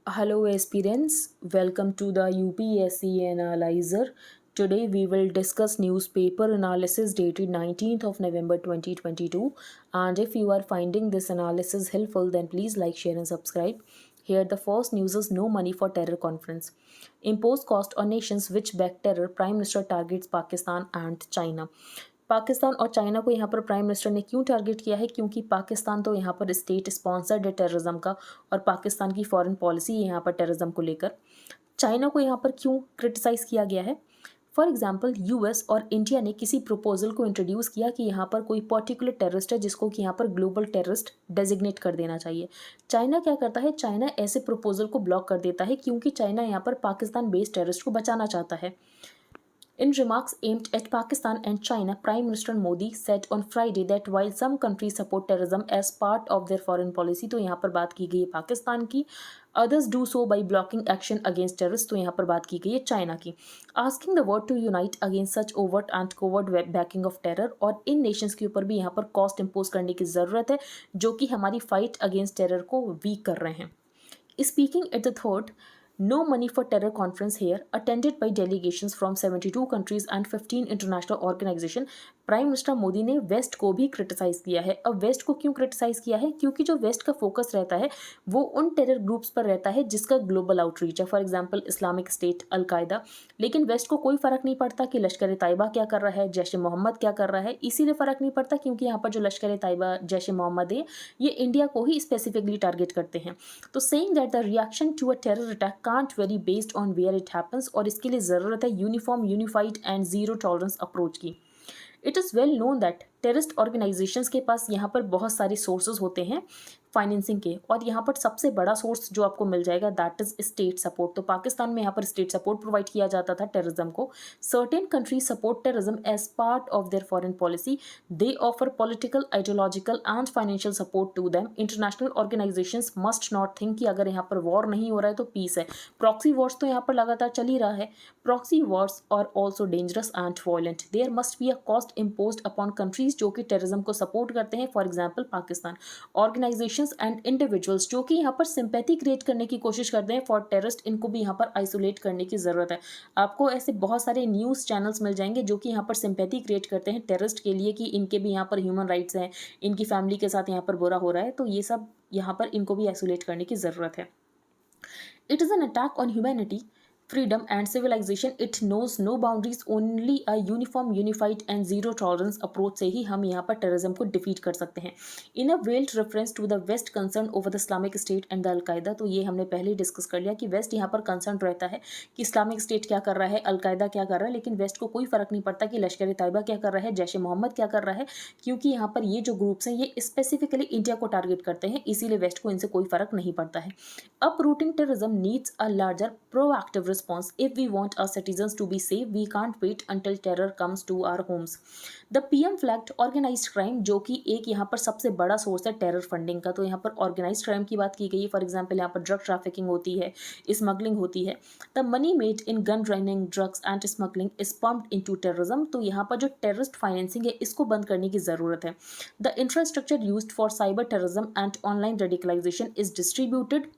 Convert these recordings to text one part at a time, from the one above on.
Hello aspirants, welcome to the UPSC Analyzer. Today we will discuss newspaper analysis dated 19th of November 2022, and if you are finding this analysis helpful then please like, share and subscribe. Here the first news is no money for terror conference. Impose cost on nations which back terror, Prime Minister targets Pakistan and China. Pakistan और China को यहाँ पर prime minister ने क्यों target किया है, क्योंकि पाकिस्तान तो यहाँ पर स्टेट स्पॉन्सर्ड है टेररिज्म का और पाकिस्तान की फॉरेन पॉलिसी है यहाँ पर टेररिज्म को लेकर। चाइना को यहाँ पर क्यों क्रिटिसाइज़ किया गया है? फॉर एग्जाम्पल यूएस और इंडिया ने किसी प्रपोजल को इंट्रोड्यूस किया कि यहाँ पर कोई पर्टिकुलर टेररिस्ट है जिसको कि यहाँ पर ग्लोबल टेररिस्ट डेजिग्नेट कर देना चाहिए। चाइना क्या करता है, चाइना ऐसे प्रपोजल को ब्लॉक कर देता है क्योंकि चाइना यहाँ पर पाकिस्तान बेस्ड टेररिस्ट को बचाना चाहता है। In remarks aimed at Pakistan and China, Prime Minister Modi said on Friday that while some countries support terrorism as part of their foreign policy, तो यहाँ पर बात की गई है पाकिस्तान की, others do so by blocking action against terrorists, तो यहाँ पर बात की गई है चाइना की। Asking the world to unite against such overt and covert backing of terror, और इन नेशंस के ऊपर भी यहाँ पर कॉस्ट इम्पोज करने की ज़रूरत है जो कि हमारी फाइट अगेंस्ट टेरर को वीक कर रहे हैं। Speaking at the third No Money for Terror conference here, attended by delegations from 72 countries and 15 international organizations, prime minister Modi ने वेस्ट को भी क्रिटिसाइज़ किया है। अब वेस्ट को क्यों क्रिटिसाइज़ किया है? क्योंकि जो वेस्ट का फोकस रहता है वो उन टेरर ग्रुप्स पर रहता है जिसका ग्लोबल आउटरीच है, for example Islamic state, al Qaeda. लेकिन वेस्ट को कोई फ़र्क नहीं पड़ता कि लश्कर तैयबा क्या कर रहा है, जैश ए मोहम्मद क्या कर रहा है। इसीलिए फ़र्क नहीं पड़ता क्योंकि यहाँ पर जो लश्कर तैयबा, जैश ए मोहम्मद है, ये इंडिया को ही स्पेसिफिकली टारगेट करते हैं। तो saying that the reaction to a terror attack can't vary based on where it happens, और इसके लिए ज़रूरत है uniform, unified and zero tolerance approach की। It is well known that terrorist organisations के पास यहाँ पर बहुत सारे सोर्सेज होते हैं फाइनेंसिंग के, और यहाँ पर सबसे बड़ा सोर्स जो आपको मिल जाएगा दैट इज स्टेट सपोर्ट। तो पाकिस्तान में यहाँ पर स्टेट सपोर्ट प्रोवाइड किया जाता था टेररिज्म को। Certain countries support terrorism as part of their foreign policy. They offer political, ideological and financial support to them. International organisations must not think कि अगर यहाँ पर वॉर नहीं हो रहा है तो पीस है। प्रॉक्सी वॉर्स तो यहाँ पर लगातार चल ही रहा है। Proxy wars are also dangerous and violent. There must be a cost imposed upon countries जो कि टेररिज्म को सपोर्ट करते हैं, for example Pakistan. Organisations and individuals जो कि यहाँ पर सिंपैथी क्रिएट करने की कोशिश करते हैं फॉर टेररिस्ट, इनको भी यहाँ पर आइसोलेट करने की ज़रूरत है। आपको ऐसे बहुत सारे न्यूज़ चैनल्स मिल जाएंगे जो कि यहाँ पर सिंपैथी क्रिएट करते हैं टेररिस्ट के लिए कि इनके भी यहाँ पर ह्यूमन राइट्स हैं, इनकी फैमिली के साथ यहाँ पर बुरा हो रहा है, तो ये सब यहाँ पर इनको भी आइसोलेट करने की ज़रूरत है। It is an attack on humanity, freedom and civilization. It knows no boundaries, only a uniform, unified and zero tolerance approach से ही हम यहाँ पर टेररिज्म को डिफीट कर सकते हैं। In a veiled reference to the West concern over the Islamic State and the al Qaeda, तो ये हमने पहले ही डिस्कस कर लिया कि वेस्ट यहाँ पर कंसर्न रहता है कि इस्लामिक स्टेट क्या कर रहा है, अलकायदा क्या कर रहा है, लेकिन वेस्ट को कोई फर्क नहीं पड़ता कि लश्कर तैयबा क्या कर रहा है, जैश ए मोहम्मद क्या कर रहा है, क्योंकि यहाँ पर ये जो ग्रुप्स हैं ये स्पेसिफिकली इंडिया को टारगेट करते हैं, इसीलिए वेस्ट को इनसे कोई फर्क नहीं पड़ता है। Uprooting terrorism needs a larger proactive response. If we want our citizens to be safe, we can't wait until terror comes to our homes. The PM flagged organized crime, जो कि एक यहाँ पर सबसे बड़ा सोर्स है टेरर फंडिंग का। तो यहाँ पर ऑर्गेनाइज्ड क्राइम की बात की गई है। फॉर एग्जांपल यहाँ पर ड्रग ट्रैफिकिंग होती है, स्मगलिंग होती है। The money made in gun running, drugs and smuggling is pumped into terrorism. तो यहाँ पर जो टेररिस्ट फाइनेंसिंग है इसको बंद करने की ज़रूरत है। The infrastructure used for cyber terrorism and online radicalisation is distributed.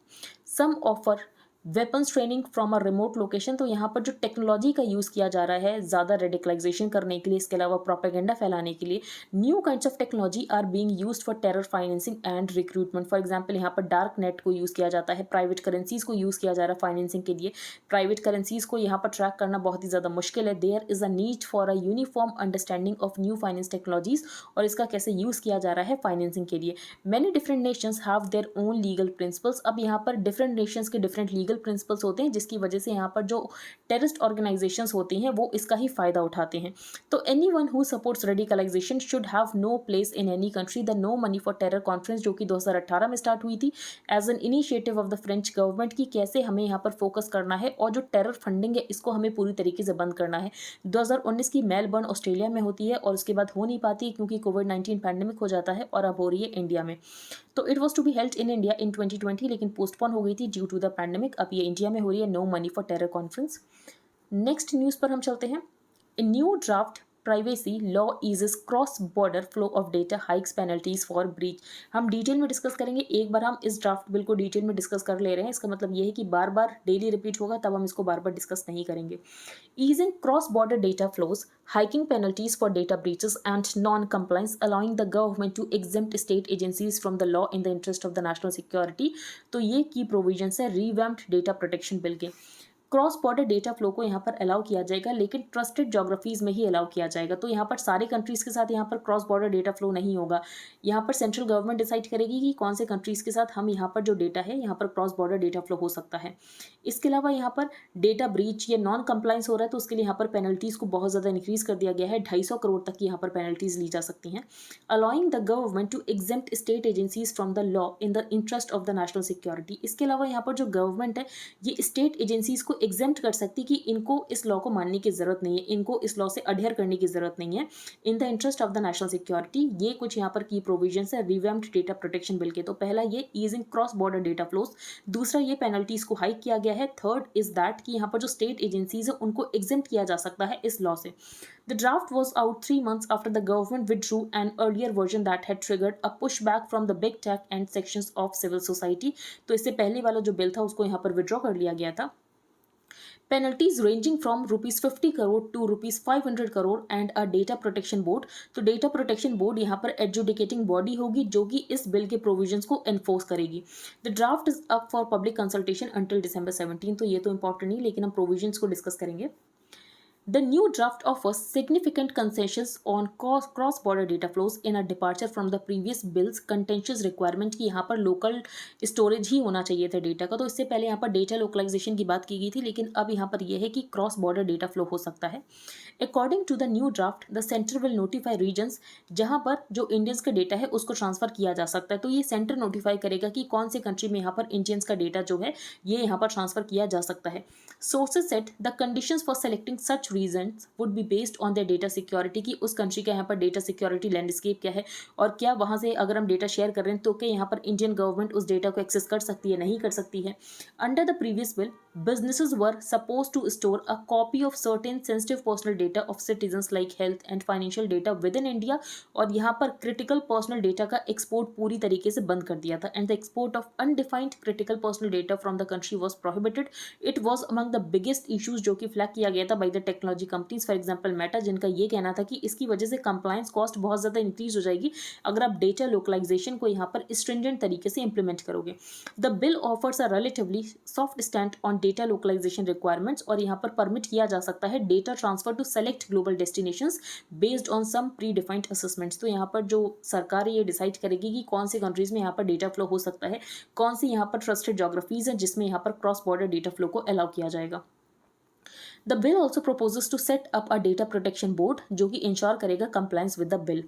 Some offer weapons training from a remote location. तो यहाँ पर जो टेक्नोलॉजी का यूज़ किया जा रहा है ज़्यादा रेडिकलाइजेशन करने के लिए, इसके अलावा प्रोपेगेंडा फैलाने के लिए, new kinds of technology are being used for terror financing and recruitment. For example यहाँ पर डार्क नेट को यूज़ किया जाता है, प्राइवेट करेंसीज को यूज़ किया जा रहा है फाइनेंसिंग के लिए। प्राइवेट करेंसीज को यहाँ पर ट्रैक करना बहुत ही ज़्यादा मुश्किल है। There is a need for a uniform understanding of new finance technologies, और इसका कैसे यूज़ किया जा रहा है फाइनेंसिंग के लिए। Many different Nations have their own legal principles. अब यहाँ पर डिफरेंट नेशंस के डिफरेंट लीगल प्रिंसिपल्स होते हैं जिसकी वजह से यहाँ पर जो टेररिस्ट ऑर्गेनाइजेशंस होती हैं वो इसका ही फायदा उठाते हैं। तो anyone who supports radicalisation should have no place in any country. The no money for terror conference जो कि 2018 में स्टार्ट हुई थी as an initiative of the French government की कैसे हमें यहाँ पर फोकस करना है और जो टेरर फंडिंग है इसको हमें पूरी तरीके से बंद करना है। 2019 की मेलबर्न ऑस्ट्रेलिया में होती है और उसके बाद हो नहीं पाती क्योंकि कोविड-19 पैंडेमिक हो जाता है, और अब हो रही है इंडिया में। तो it was to be held in India in 2020 लेकिन पोस्टपोन हो गई थी ड्यू टू द पैंडेमिक। अब ये इंडिया में हो रही है no money for terror conference. Next news पर हम चलते हैं। New draft privacy law eases cross border flow of data, hikes penalties for breach. हम डिटेल में डिस्कस करेंगे, एक बार हम इस ड्राफ्ट बिल को डिटेल में डिस्कस कर ले रहे हैं, इसका मतलब ये है कि बार बार डेली रिपीट होगा, तब हम इसको बार बार डिस्कस नहीं करेंगे. Easing cross-border data flows, hiking penalties for data breaches and non-compliance, allowing the government to exempt state agencies from the law in the interest of the national security. तो ये की provisions है रिवैम्प्ड डेटा प्रोटेक्शन बिल के. Cross border data flow को यहाँ पर allow किया जाएगा, लेकिन ट्रस्टेड जोग्राफीज में ही अलाउ किया जाएगा. तो यहाँ पर सारे कंट्रीज के साथ यहाँ पर क्रॉस बॉर्डर डेटा फ्लो नहीं होगा. यहाँ पर सेंट्रल गवर्नमेंट डिसाइड करेगी कि कौन से कंट्रीज के साथ हम यहाँ पर जो डेटा है यहाँ पर क्रॉस बॉर्डर डेटा फ्लो हो सकता है. इसके अलावा यहाँ पर डेटा ब्रीच या नॉन कंप्लाइंस हो रहा है, तो उसके लिए यहाँ पर पेनल्टीज को बहुत ज़्यादा इंक्रीज कर दिया गया है. 250 करोड़ तक की यहाँ पर पेनल्टीज ली जा सकती हैं. Allowing the government to exempt state agencies from the law in the interest of the national security. इसके अलावा यहाँ पर जो गवर्नमेंट है ये स्टेट एजेंसीज को एग्जेम्प्ट कर सकती कि इनको इस लॉ को मानने की जरूरत नहीं है, इनको इस लॉ से अडहेयर करने की जरूरत नहीं है इन the interest of the national security. ये कुछ यहाँ पर की प्रोविजंस है रिवैम्प्ड डेटा प्रोटेक्शन बिल के. तो पहला ये easing cross border data flows, दूसरा ये पेनल्टीज को हाइक किया गया है, थर्ड इज दैट कि यहाँ पर जो स्टेट एजेंसीज है उनको एग्जेम्प्ट किया जा सकता है इस लॉ से. The draft was out 3 months after the government withdrew an earlier version that had triggered a pushback from the big tech and sections of civil society. तो इससे पहले वाला जो बिल था उसको यहाँ पर विड्रॉ कर लिया गया था. Penalties ranging from ₹50 crore to ₹500 crore and a data protection board. तो डेटा प्रोटेक्शन बोर्ड यहाँ पर एडजुडिकेटिंग बॉडी होगी जो कि इस बिल के प्रोविजंस को एनफोर्स करेगी. The draft is up for public consultation until December 17. तो ये तो इंपॉर्टेंट नहीं, लेकिन हम प्रोविजंस को डिस्कस करेंगे. The new draft offers significant concessions on cross-border data flows in a departure from the previous bill's contentious requirement कि यहाँ पर लोकल स्टोरेज ही होना चाहिए था डेटा का. तो इससे पहले यहाँ पर डेटा लोकलाइजेशन की बात की गई थी, लेकिन अब यहाँ पर यह है कि क्रॉस बॉर्डर डेटा फ्लो हो सकता है. According to the new draft the centre will notify regions, जहाँ पर जो इंडियंस का डेटा है उसको ट्रांसफर किया जा सकता है. तो ये सेंटर नोटिफाई करेगा कि कौन से कंट्री में यहाँ पर इंडियंस का डेटा जो है ये यहाँ पर ट्रांसफर किया जा सकता है. Sources set the conditions for selecting such regions would be based on their data security, कि उस कंट्री का यहाँ पर डेटा सिक्योरिटी लैंडस्केप क्या है और क्या वहाँ से अगर हम डेटा शेयर कर रहे हैं तो क्या यहाँ पर इंडियन गवर्नमेंट उस डेटा को एक्सेस कर सकती है, नहीं कर सकती है. Under the previous bill businesses were supposed to store a copy of certain sensitive personal data of citizens like health and financial data within India, और यहाँ पर critical personal data का export पूरी तरीके से बंद कर दिया था. And the export of undefined critical personal data from the country was prohibited. It was among the biggest issues जो कि flag किया गया था by the technology companies, for example Meta, जिनका ये कहना था कि इसकी वजह से compliance cost बहुत ज़्यादा increase हो जाएगी अगर आप data localization को यहाँ पर stringent तरीके से implement करोगे. The bill offers a relatively soft stand on data localisation requirements, और यहाँ पर परमिट किया जा सकता है data transfer to select global destinations based on some pre defined assessments. तो यहाँ पर जो सरकार है ये डिसाइड करेगी कि कौन से कंट्रीज में यहाँ पर डेटा फ्लो हो सकता है, कौन सी यहाँ पर ट्रस्टेड जोग्राफीज हैं जिसमें यहाँ पर क्रॉस बॉर्डर डेटा फ्लो को अलाउ किया जाएगा. The bill also proposes to set up a data protection board जो कि इंश्योर करेगा compliance with the bill.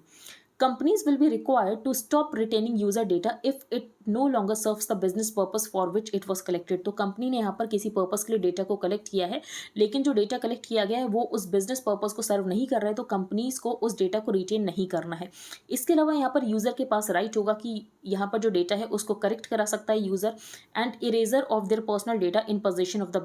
Companies will be required to stop retaining user data if it no longer serves the business purpose for which it was collected. तो company ने यहाँ पर किसी purpose के लिए डेटा को कलेक्ट किया है, लेकिन जो डेटा कलेक्ट किया गया है वो उस बिजनेस पर्पस को सर्व नहीं कर रहा है, तो कंपनीज को उस डेटा को रिटेन नहीं करना है. इसके अलावा यहाँ पर यूजर के पास राइट होगा कि यहाँ पर जो डेटा है उसको करेक्ट करा सकता है user, and erasure of their personal data in position of the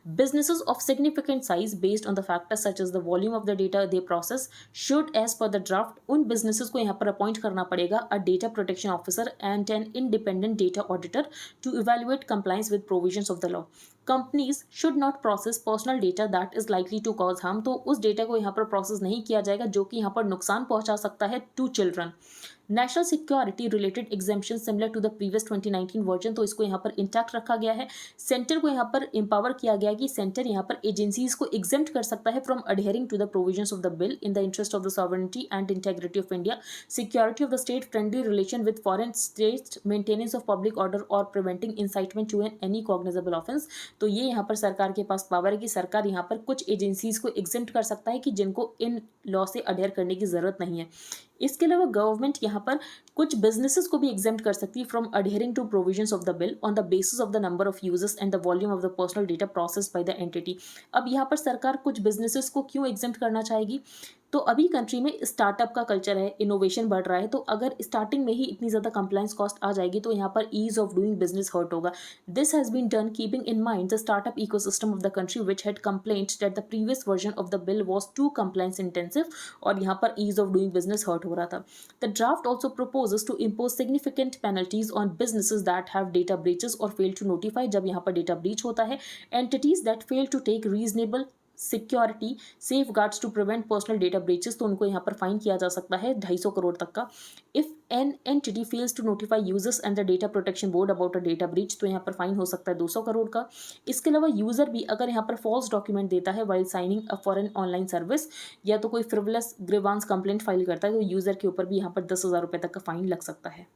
businesses of significant size based on the factors such as the volume of the data they process should as per the draft उन businesses को यहाँ पर appoint करना पड़ेगा a data protection officer and an independent data auditor to evaluate compliance with provisions of the law. Companies should not process personal data that is likely to cause harm. तो उस data को यहाँ पर process नहीं किया जाएगा जो कि यहाँ पर नुकसान पहुंचा सकता है to children. National security related exemption similar to the previous 2019 version, तो इसको यहाँ पर इंटैक्ट रखा गया है. सेंटर को यहाँ पर एम्पावर किया गया कि सेंटर यहाँ पर एजेंसीज को एग्जेम्प्ट कर सकता है from adhering to the provisions of the bill in the interest of the sovereignty and integrity of India, security of the state, friendly relation with foreign states, maintenance of public order और preventing incitement to any cognizable offence. तो ये यहाँ पर सरकार के पास power है कि सरकार यहाँ पर कुछ एजेंसीज को एग्जेम्प्ट कर सकता है कि जिनको इन लॉ से अडहेर करने की जरूरत नहीं है. इसके अलावा गवर्नमेंट यहाँ पर कुछ बिजनेसेस को भी एग्जेम्प्ट कर सकती है from adhering to provisions of the bill on the basis of the number of users and the volume of the personal data processed by the entity. अब यहाँ पर सरकार कुछ बिजनेसेस को क्यों एग्जेम्प्ट करना चाहेगी? तो अभी कंट्री में स्टार्टअप का कल्चर है, इनोवेशन बढ़ रहा है, तो अगर स्टार्टिंग में ही इतनी ज़्यादा कंप्लायंस कॉस्ट आ जाएगी तो यहाँ पर ease of doing business hurt होगा. This has been done keeping in mind the startup ecosystem of the country which had complaint that the previous version of the bill was too compliance intensive, और यहाँ पर ease of doing business hurt हो रहा था. The draft also proposes to impose significant penalties on businesses that have data breaches or fail to notify. जब यहाँ पर data breach होता है, entities that fail to take reasonable security safeguards to prevent personal data breaches, तो उनको यहाँ पर fine किया जा सकता है 250 करोड़ तक का. If an entity fails to notify users and the data protection board about a data breach, तो यहाँ पर फाइन हो सकता है 200 करोड़ का. इसके अलावा यूजर भी अगर यहाँ पर फॉल्स डॉक्यूमेंट देता है while signing a for an online service, या तो कोई फ्रिवलस ग्रीवांस कंप्लेंट फाइल करता है, तो यूजर के ऊपर भी यहाँ पर 10,000 रुपये तक का फाइन लग सकता है.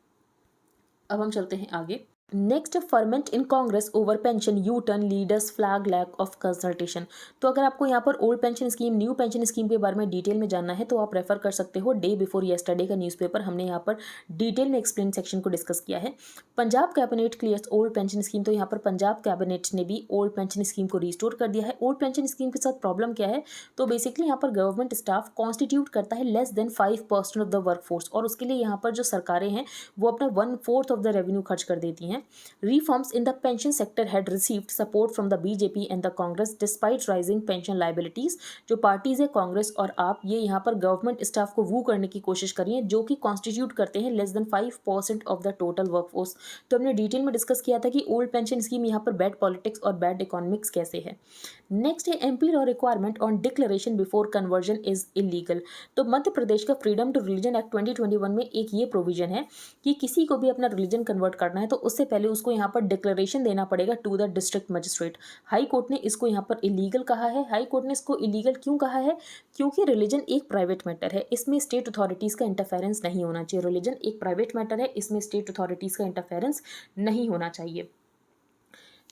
अब हम चलते हैं आगे. Next, ferment in Congress over pension U turn leaders flag lack of consultation. तो अगर आपको यहाँ पर old pension scheme, new pension scheme के बारे में डिटेल में जानना है तो आप रेफर कर सकते हो डे बिफोर येस्टरडे का न्यूज़पेपर. हमने यहाँ पर डिटेल में एक्सप्लेन सेक्शन को डिस्कस किया है. Punjab cabinet clears old pension scheme. तो यहाँ पर पंजाब कैबिनेट ने भी ओल्ड पेंशन स्कीम को रिस्टोर कर दिया है. ओल्ड पेंशन स्कीम के साथ प्रॉब्लम क्या है, तो बेसिकली यहाँ पर गवर्नमेंट स्टाफ कॉन्स्टिट्यूट करता है less than 5% of the workforce, और उसके लिए यहाँ पर जो सरकारें हैं वो अपना 1/4 ऑफ द रेवेन्यू खर्च कर देती हैं. Reforms in the pension sector had received support from the BJP and the Congress despite rising pension liabilities. जो पार्टीज है कांग्रेस और आप, ये यहाँ पर गवर्नमेंट स्टाफ को वू करने की कोशिश कर रही हैं, जो कि कॉन्स्टिट्यूट करते हैं less than 5% of the total workforce. तो हमने डिटेल में डिस्कस किया था कि ओल्ड पेंशन स्कीम यहाँ पर बैड पॉलिटिक्स और बैड इकोनॉमिक्स कैसे है. नेक्स्ट है MP law requirement on declaration before conversion is illegal. तो मध्य प्रदेश का फ्रीडम टू रिलीजन एक्ट 2021 में एक ये प्रोविजन है कि किसी को भी अपना रिलीजन कन्वर्ट करना है तो उससे पहले उसको यहाँ पर डिक्लेरेशन देना पड़ेगा to the district magistrate. High court ने इसको यहाँ पर इलीगल कहा है. हाई कोर्ट ने इसको इलीगल क्यों कहा है, क्योंकि रिलीजन एक प्राइवेट मैटर है, इसमें स्टेट अथॉरिटीज़ का इंटरफेरेंस नहीं होना चाहिए. रिलीजन एक प्राइवेट मैटर है, इसमें स्टेट अथॉरिटीज़ का इंटरफेरेंस नहीं होना चाहिए.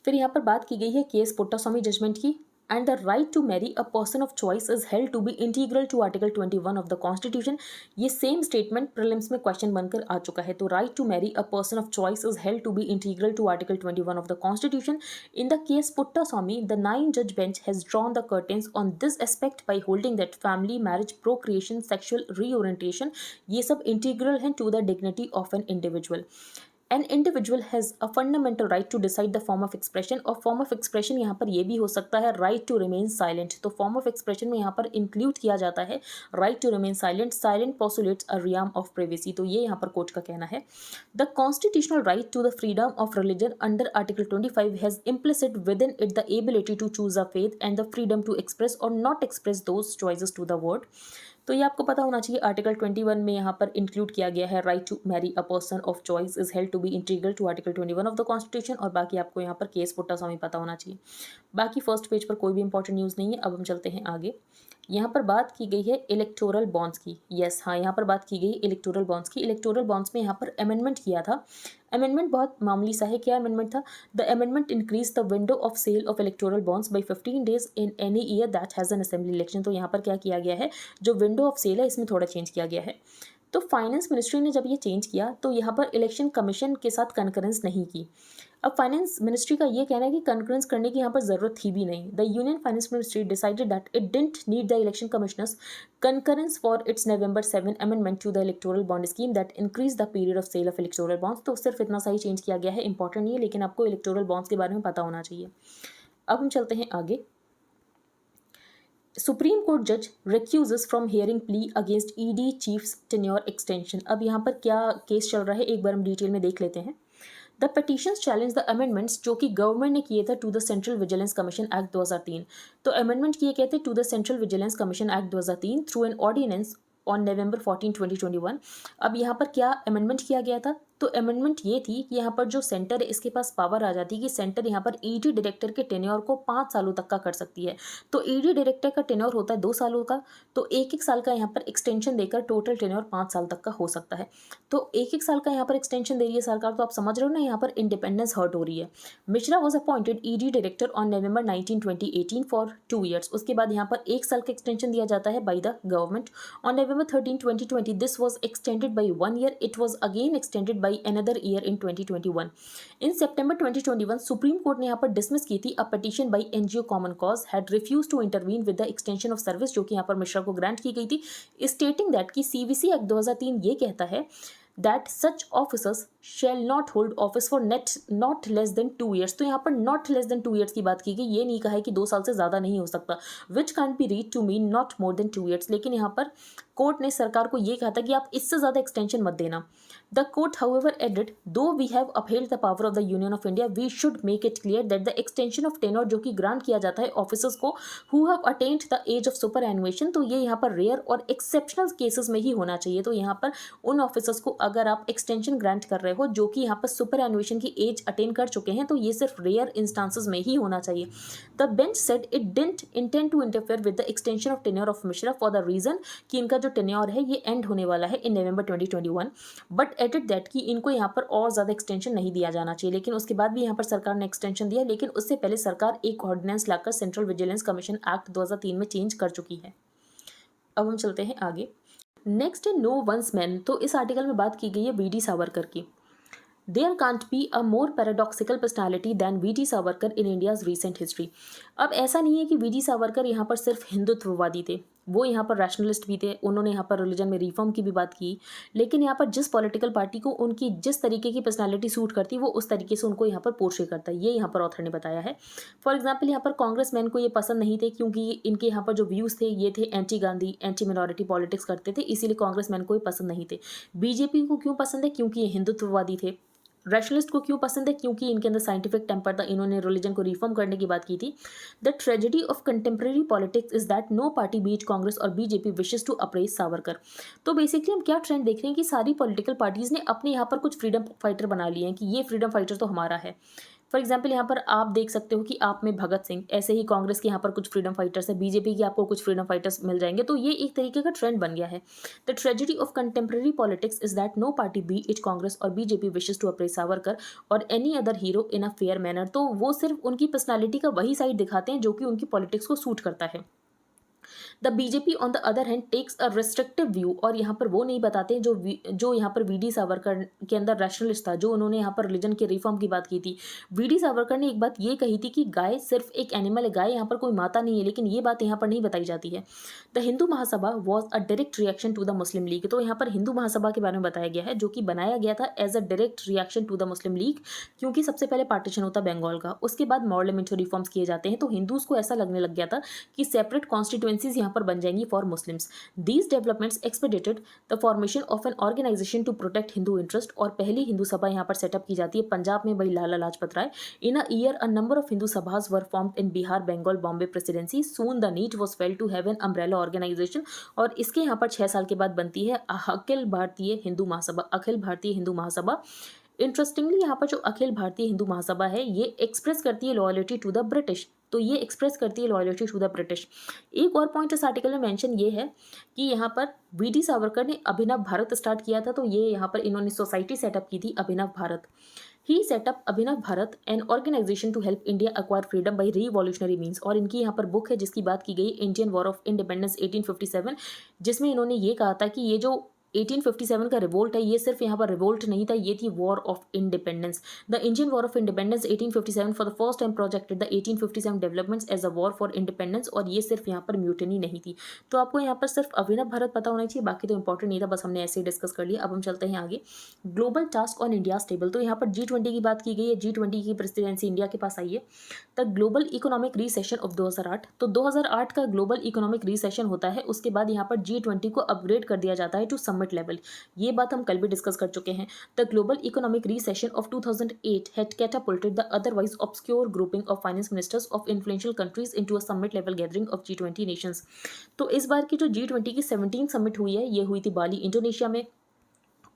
फिर यहाँ पर बात की गई है केस पुट्टास्वामी जजमेंट की. And the right to marry a person of choice is held to be integral to Article 21 of the Constitution. ये सेम स्टेटमेंट प्रीलिम्स में क्वेश्चन बनकर आ चुका है. तो right to marry a person of choice is held to be integral to Article 21 of the Constitution. In the case Puttaswamy, the 9-judge bench has drawn the curtains on this aspect by holding that family, marriage, procreation, sexual reorientation ये सब integral हैं to the dignity of an individual. An individual has a fundamental right to decide the form of expression. और form of expression यहाँ पर ये भी हो सकता है right to remain silent. तो form of expression में यहाँ पर include किया जाता है right to remain silent. Silent postulates a realm of privacy. तो ये यहाँ पर कोर्ट का कहना है. The constitutional right to the freedom of religion under Article 25 has implicit within it the ability to choose a faith and the freedom to express or not express those choices to the word. तो ये आपको पता होना चाहिए. Article 21 में यहाँ पर include किया गया है right to marry a person of choice is held to be integral to article 21 of the constitution. और बाकी आपको यहाँ पर केस पुट्टास्वामी पता होना चाहिए. बाकी फर्स्ट पेज पर कोई भी इंपॉर्टेंट न्यूज़ नहीं है. अब हम चलते हैं आगे. यहाँ पर बात की गई है इलेक्टोरल बॉन्ड्स की. यस हाँ, यहाँ पर बात की गई इलेक्टोरल बॉन्ड्स की. इलेक्टोरल बॉन्ड्स में यहाँ पर अमेंडमेंट किया था. अमेंडमेंट बहुत मामूली सा है. क्या अमेंडमेंट था? The amendment increase the window of sale of electoral bonds by 15 days in any year that has an assembly election. तो यहाँ पर क्या किया गया है, जो विंडो ऑफ सेल है इसमें थोड़ा चेंज किया गया है. तो फाइनेंस मिनिस्ट्री ने जब ये चेंज किया तो यहाँ पर इलेक्शन कमीशन के साथ कंकरेंस नहीं की. अब फाइनेंस मिनिस्ट्री का ये कहना है कि कंकरेंस करने की यहाँ पर ज़रूरत थी भी नहीं. The union finance ministry decided that it didn't need the election commissioners concurrence for its November 7 amendment to the electoral bond scheme that increased the period of sale of electoral bonds. तो सिर्फ इतना सा ही change किया गया है, important नहीं है, लेकिन आपको इलेक्टोरल बॉन्ड्स के बारे में पता होना चाहिए. अब हम चलते हैं आगे. सुप्रीम कोर्ट जज recuses from hearing plea against ED chief's tenure extension. अब यहाँ पर क्या केस चल रहा है एक बार हम डिटेल में देख लेते हैं. The petitions challenge the amendments जो कि गवर्नमेंट ने किए थे to the central vigilance commission act 2003. तो अमेंडमेंट किए गए थे to the central vigilance commission act 2003 through an ordinance on November 14, 2021. अब यहाँ पर क्या अमेंडमेंट किया गया था, तो अमेंडमेंट ये थी कि यहाँ पर जो सेंटर है इसके पास पावर आ जाती है कि सेंटर यहाँ पर ईडी डायरेक्टर के टेन्योर को 5 सालों तक का कर सकती है. तो ईडी डायरेक्टर का टेन्योर होता है 2 सालों का, तो 1-1 साल का यहाँ पर एक्सटेंशन देकर टोटल टेन्योर 5 साल तक का हो सकता है. तो 1-1 साल का यहाँ पर एक्सटेंशन दे रही है सरकार, तो आप समझ रहे हो ना यहाँ पर इंडिपेंडेंस हर्ट हो रही है. Mishra was appointed ED director on November 19, 2018 for 2 years. उसके बाद यहाँ पर 1 साल का एक्सटेंशन दिया जाता है by the government. On November 13, 2020 this was extended by 1 year. It was again extended by by another year in 2021. In September 2021, Supreme Court ने यहाँ पर डिसमिस की थी a petition by NGO Common Cause had refused to intervene with the extension of service, जो कि यहाँ पर मिश्रा को ग्रांट की गई थी, stating that कि CVC एक्ट 2003 ये कहता है that such officers shall not hold office for not less than 2 years. तो यहाँ पर not less than 2 years की बात की गई, ये नहीं कहा है कि 2 साल से ज़्यादा नहीं हो सकता, which can't be read to mean not more than 2 years. लेकिन यहाँ पर कोर्ट ने सरकार को ये कहा था कि आप इससे ज़्यादा एक्सटेंशन मत देना. The court, however, added, though we have upheld the power of the Union of India, we should make it clear that the extension of tenure जो कि ग्रांट किया जाता है ऑफिसर्स को who have attained the age of superannuation, तो ये यहाँ पर रेयर और एक्सेप्शनल केसेस में ही होना चाहिए. तो यहाँ पर उन ऑफिसर्स को अगर आप एक्सटेंशन ग्रांट कर रहे हो जो कि यहाँ पर सुपर एनुएशन की एज अटेन कर चुके हैं, तो ये सिर्फ रेयर इंस्टांसेस में ही होना चाहिए. The bench said it didn't intend to interfere with the extension of tenure of Mishra for the reason कि इनका जो टेन्योर है ये एंड होने वाला है इन नवंबर 2021, बट एडेड दैट कि इनको यहाँ पर और ज़्यादा एक्सटेंशन नहीं दिया जाना चाहिए. लेकिन उसके बाद भी यहाँ पर सरकार ने एक्सटेंशन दिया, लेकिन उससे पहले सरकार एक ऑर्डिनेंस लाकर सेंट्रल विजिलेंस कमीशन एक्ट 2003 में चेंज कर चुकी है. अब हम चलते हैं आगे. नेक्स्ट है नो वंस मैन. तो इस आर्टिकल में बात की गई है वीडी सावरकर की. There can't be a more paradoxical personality than V.T. Savarkar in India's recent history. अब ऐसा नहीं है कि वी.डी. सावरकर यहाँ पर सिर्फ हिंदुत्ववादी थे, वो यहाँ पर रैशनलिस्ट भी थे, उन्होंने यहाँ पर रिलीजन में रिफॉर्म की भी बात की, लेकिन यहाँ पर जिस पॉलिटिकल पार्टी को उनकी जिस तरीके की पर्सनालिटी सूट करती वो उस तरीके से उनको यहाँ पर पोर्ट्रे करता है, ये यहाँ पर ऑथर ने बताया है. फॉर एग्जाम्पल यहाँ पर कांग्रेस मैन को ये पसंद नहीं थे क्योंकि इनके यहाँ पर जो व्यूज़ थे ये थे anti Gandhi, anti minority politics करते थे, इसीलिए कांग्रेस मैन को ये पसंद नहीं थे. बीजेपी को क्यों पसंद है? क्योंकि ये हिंदुत्ववादी थे. रैशनलिस्ट को क्यों पसंद है? क्योंकि इनके अंदर साइंटिफिक टेम्पर था, इन्होंने रिलीजन को रिफॉर्म करने की बात की थी. The tragedy of contemporary politics is that no party be it Congress और BJP wishes to appraise Savarkar. तो बेसिकली हम क्या ट्रेंड देख रहे हैं कि सारी पॉलिटिकल पार्टीज ने अपने यहाँ पर कुछ फ्रीडम फाइटर बना लिए हैं कि ये फ्रीडम फाइटर तो हमारा है. फॉर एग्जाम्पल यहाँ पर आप देख सकते हो कि आप में भगत सिंह, ऐसे ही कांग्रेस के यहाँ पर कुछ फ्रीडम फाइटर्स है, बीजेपी के आपको कुछ फ्रीडम फाइटर्स मिल जाएंगे. तो ये एक तरीके का ट्रेंड बन गया है. The tragedy of contemporary politics is that no party be it Congress और BJP wishes to appraise Savarkar और any other hero in a fair manner. तो वो सिर्फ उनकी पर्सनैलिटी का वही साइड दिखाते हैं जो कि उनकी पॉलिटिक्स को सूट करता है. The BJP on the other hand takes a restrictive view, और यहाँ पर वो नहीं बताते जो यहाँ पर वी.डी. सावरकर के अंदर रैशनलिस्ट था, जो उन्होंने यहाँ पर रिलीजन के रिफॉर्म की बात की थी. वी.डी. सावरकर ने एक बात ये कही थी कि गाय सिर्फ एक एनिमल है, गाय यहाँ पर कोई माता नहीं है, लेकिन ये बात यहाँ पर नहीं बताई जाती है. The Hindu Mahasabha was a direct reaction to the Muslim League. तो यहाँ पर हिंदू महासभा के बारे में बताया गया है जो कि बनाया गया था as a direct reaction to the Muslim League, क्योंकि सबसे पहले पार्टीशन होता बंगाल का, उसके बाद पार्लियामेंट्री रिफॉर्म्स किए जाते हैं, तो हिंदूज को ऐसा लगने लग गया था कि सेपरेट कॉन्स्टिट्यूएंसीज यहाँ पर बन जाएंगी for Muslims. These developments expedited the formation of an organization to protect Hindu interest. और पहली हिंदू सभा यहाँ पर सेटअप की जाती है पंजाब में भाई Lala Lajpat Rai. In a year, a number of Hindu sabhas were formed in Bihar, Bengal, Bombay presidency. Soon the need was felt to have an umbrella organization. और इसके यहाँ पर 6 साल के बाद बनती है अखिल भारतीय हिंदू महासभा. अखिल भारतीय हिंदू महासभा. इंटरेस्टिंगली यहाँ पर जो अखिल भारतीय हिंदू महासभा है ये एक्सप्रेस करती है लॉयल्टी टू द ब्रिटिश. तो ये एक्सप्रेस करती है लॉयल्टी टू द ब्रिटिश. एक और पॉइंट इस आर्टिकल में मेंशन ये है कि यहाँ पर वी.डी. सावरकर ने अभिनव भारत स्टार्ट किया था, तो ये यहाँ पर इन्होंने सोसाइटी सेटअप की थी Abhinav Bharat. He setup Abhinav Bharat an organisation to help India acquire freedom by revolutionary means. और इनकी यहाँ पर बुक है जिसकी बात की गई इंडियन वॉर ऑफ इंडिपेंडेंस 1857, जिसमें इन्होंने ये कहा था कि ये जो 1857 का रिवोल्ट है ये सिर्फ यहाँ पर रिवोल्ट नहीं था, ये थी war of independence. The Indian war of independence 1857 for the first time projected the 1857 developments as a war for independence. और ये सिर्फ यहाँ पर म्यूटनी नहीं थी. तो आपको यहाँ पर सिर्फ अभिनव भारत पता होना चाहिए, बाकी तो इंपॉर्टेंट नहीं था, बस हमने ऐसे ही डिस्कस कर लिया. अब हम चलते हैं आगे. Global task on India table. तो यहाँ पर G20 की बात की गई है, G20 की प्रेसिडेंसी इंडिया के पास आई है. The global economic recession of 2008. तो 2008 का ग्लोबल इकोनॉमिक रीसेशन होता है, उसके बाद यहाँ पर G20 को अपग्रेड कर दिया जाता है टू समिट लेवल. ये बात हम कल भी डिस्कस कर चुके हैं. The global economic recession of 2008 had catapulted the otherwise obscure grouping of finance ministers of influential countries into a summit level gathering of G20 nations. तो इस बार की जो G20 की 17 समिट हुई है ये हुई थी बाली इंडोनेशिया में.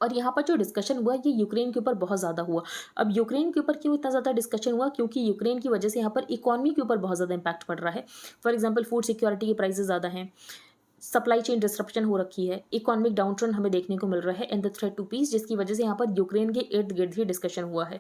और यहाँ पर जो डिस्कशन हुआ ये यूक्रेन के ऊपर बहुत ज़्यादा हुआ. अब यूक्रेन के ऊपर क्यों इतना ज़्यादा डिस्कशन हुआ? क्योंकि यूक्रेन की वजह से यहाँ पर इकॉनमी के ऊपर बहुत ज़्यादा इंपैक्ट पड़ रहा है. फॉर एग्जाम्पल फूड सिक्योरिटी के प्राइसेस ज़्यादा हैं, सप्लाई चेन डिस्ट्रप्शन हो रखी है, इकोनॉमिक डाउनट्रेंड हमें देखने को मिल रहा है, and the threat to peace, जिसकी वजह से यहाँ पर यूक्रेन के इर्द गिर्द ही डिस्कशन हुआ है.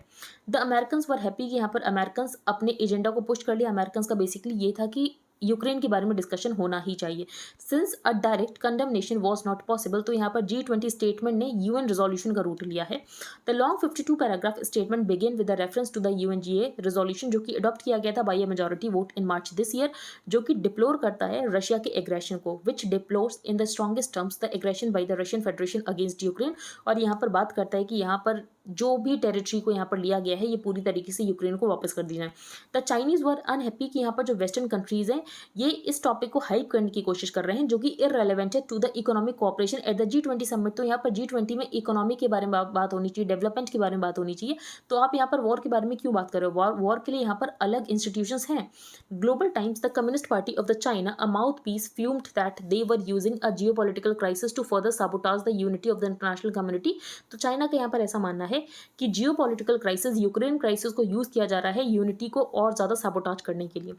द अमेरिकन्स वर हैप्पी कि यहाँ पर अमेरिकन्स अपने एजेंडा को पुश कर लिया. अमेरिकन्स का बेसिकली ये था कि यूक्रेन के बारे में डिस्कशन होना ही चाहिए। Since a direct condemnation was not possible, तो यहाँ पर G20 स्टेटमेंट ने यूएन रेजोल्यूशन का रूट लिया है। The long 52 paragraph statement begin with the reference to the UNGA resolution, जो कि अडॉप्ट किया गया था by a majority vote in March this year, जो कि डिप्लोर करता है रशिया के एग्रेशन को, which deplores in the strongest terms the aggression by the Russian Federation against Ukraine. और यहाँ पर बात करता है कि यहाँ पर जो भी टेरिटरी को यहाँ पर लिया गया है ये पूरी तरीके से यूक्रेन को वापस कर दी जाए। द चाइनीज वर अनहैप्पी कि यहाँ पर जो वेस्टर्न कंट्रीज हैं ये इस टॉपिक को हाइप करने की कोशिश कर रहे हैं, जो कि इररेलेवेंट है to the economic cooperation at the G20 summit. तो यहाँ पर G20 में इकोनॉमी के बारे में बात होनी चाहिए, डेवलपमेंट के बारे में बात होनी चाहिए। तो आप यहाँ पर वॉर के बारे में क्यों बात कर रहे हो? वॉर के लिए यहाँ पर अलग इंस्टीट्यूशंस हैं। Global Times, the Communist Party of the China, a mouthpiece, fumed that they were using a geopolitical crisis to further sabotage the unity of the international community. तो चाइना का यहाँ पर ऐसा मानना है कि जियोपॉलिटिकल क्राइसिस, यूक्रेन क्राइसिस को use किया जा रहा है यूनिटी को और ज्यादा साबोटाज करने के लिए।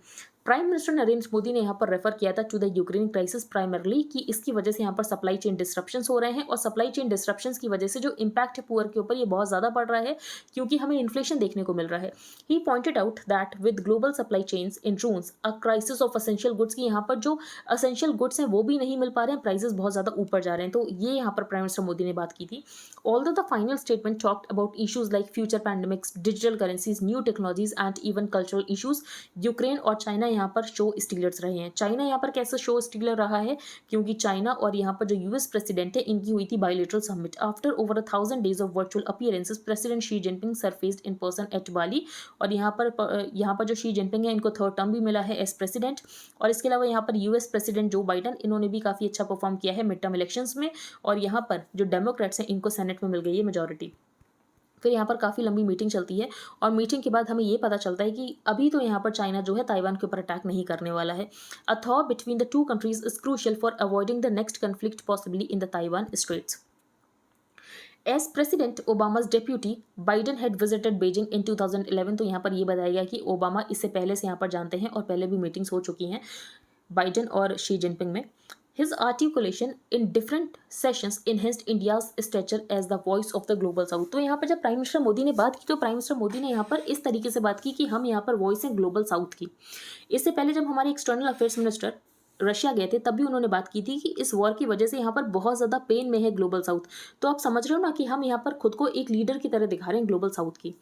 प्राइम मिनिस्टर नरेंद्र मोदी ने यहाँ पर रेफर किया था to the Ukraine crisis primarily कि इसकी वजह से यहाँ पर सप्लाई चेन डिस्ट्रप्शंस हो रहे हैं, और सप्लाई चेन डिस्ट्रप्शंस की वजह से जो इम्पैक्ट है पुअर के ऊपर ये बहुत ज़्यादा पड़ रहा है, क्योंकि हमें इन्फ्लेशन देखने को मिल रहा है। He pointed out that with global supply chains in drones a crisis of essential goods, की यहाँ पर जो असेंशियल गुड्स हैं वो भी नहीं मिल पा रहे हैं, प्राइसेस बहुत ज़्यादा ऊपर जा रहे हैं। तो ये यहाँ पर प्राइम मिनिस्टर मोदी ने बात की थी। Although the final statement talked about issues like future pandemics, digital currencies, new technologies and even cultural issues, Ukraine और चाइना यहाँ पर शो स्टीलर्स रहे हैं। चाइना यहाँ पर कैसे शो स्टीलर रहा है? क्योंकि चाइना और यहाँ पर जो यूएस प्रेसिडेंट है इनकी हुई थी bilateral summit. After over 1000 days of virtual appearances, President Xi Jinping surfaced in person at Bali. और यहाँ पर जो शी जिनपिंग है इनको थर्ड टर्म भी मिला है एज प्रेसिडेंट। और इसके अलावा यहाँ पर यूएस प्रेसिडेंट जो बाइडन, इन्होंने भी काफ़ी अच्छा परफॉर्म किया है मिड टर्म इलेक्शंस में। और यहाँ पर जो डेमोक्रेट्स हैं इनको सेनेट में मिल गई है मेजॉरिटी। फिर यहाँ पर काफ़ी लंबी मीटिंग चलती है, और मीटिंग के बाद हमें ये पता चलता है कि अभी तो यहाँ पर चाइना जो है ताइवान के ऊपर अटैक नहीं करने वाला है। A thaw between the two countries is crucial for avoiding the next conflict possibly in the Taiwan Straits. As President Obama's deputy, Biden had visited Beijing in 2011। तो यहाँ पर ये बताया गया कि ओबामा इससे पहले से यहाँ पर जानते हैं और पहले भी मीटिंग्स हो चुकी हैं बाइडन और शी जिनपिंग में। His articulation in different sessions enhanced India's stature as the voice of the global south। तो यहाँ पर जब प्राइम मिनिस्टर मोदी ने बात की तो प्राइम मिनिस्टर मोदी ने यहाँ पर इस तरीके से बात की कि हम यहाँ पर वॉइस हैं ग्लोबल साउथ की। इससे पहले जब हमारे एक्सटर्नल अफेयर्स मिनिस्टर रशिया गए थे तब भी उन्होंने बात की थी कि इस वॉर की वजह से यहाँ पर बहुत ज़्यादा पेन में है ग्लोबल साउथ। तो आप समझ रहे हो ना कि हम यहाँ पर खुद को एक लीडर की तरह दिखा रहे हैं ग्लोबल साउथ की।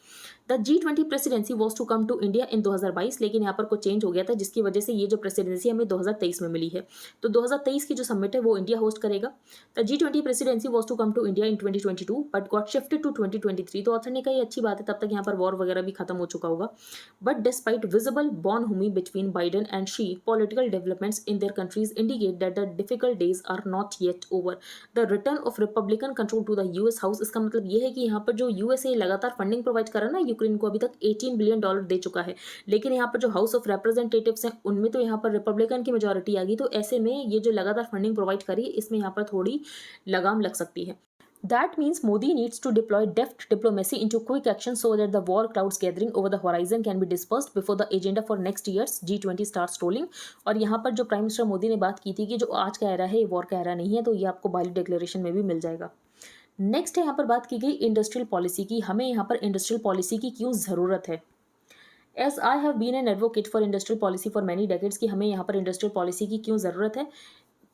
The G20 presidency was to come to India in 2022, लेकिन यहाँ पर कुछ चेंज हो गया था जिसकी वजह से ये जो प्रेसिडेंसी हमें 2023 में मिली है। तो 2023 की जो समिट है वो इंडिया होस्ट करेगा। The G20 presidency was to come to India in 2022 but got shifted to 2023। तो ऑथर ने कहा ये अच्छी बात है, तब तक यहाँ पर वॉर वगैरह भी खत्म हो चुका होगा। But despite visible bonhomie between Biden and Xi, political developments in their countries indicate that the difficult days are not yet over. The return of Republican control to the US House, इसका मतलब ये है कि यहाँ पर जो USA लगातार funding provide कर रहा है ना यूक्रेन को, अभी तक $18 बिलियन दे चुका है, लेकिन यहाँ पर जो हाउस ऑफ रिप्रेजेंटेटिव्स हैं उनमें तो यहाँ पर रिपब्लिकन की मेजॉरिटी आ गई। तो ऐसे में ये जो लगातार फंडिंग प्रोवाइड करी इसमें यहाँ पर थोड़ी लगाम लग सकती है। That means Modi needs to deploy deft diplomacy into quick action so that the war clouds gathering over the horizon can be dispersed before the agenda for next year's G20 starts rolling। और यहाँ पर जो prime minister Modi ने बात की थी कि जो आज का एरा है ये वॉर का एरा नहीं है, तो ये आपको बाली डिक्लेरेशन में भी मिल जाएगा। नेक्स्ट है यहाँ पर बात की गई इंडस्ट्रियल पॉलिसी की। हमें यहाँ पर इंडस्ट्रियल पॉलिसी की क्यों ज़रूरत है? As I have been an advocate for industrial policy for many decades, की हमें यहाँ पर इंडस्ट्रियल पॉलिसी की क्यों ज़रूरत है?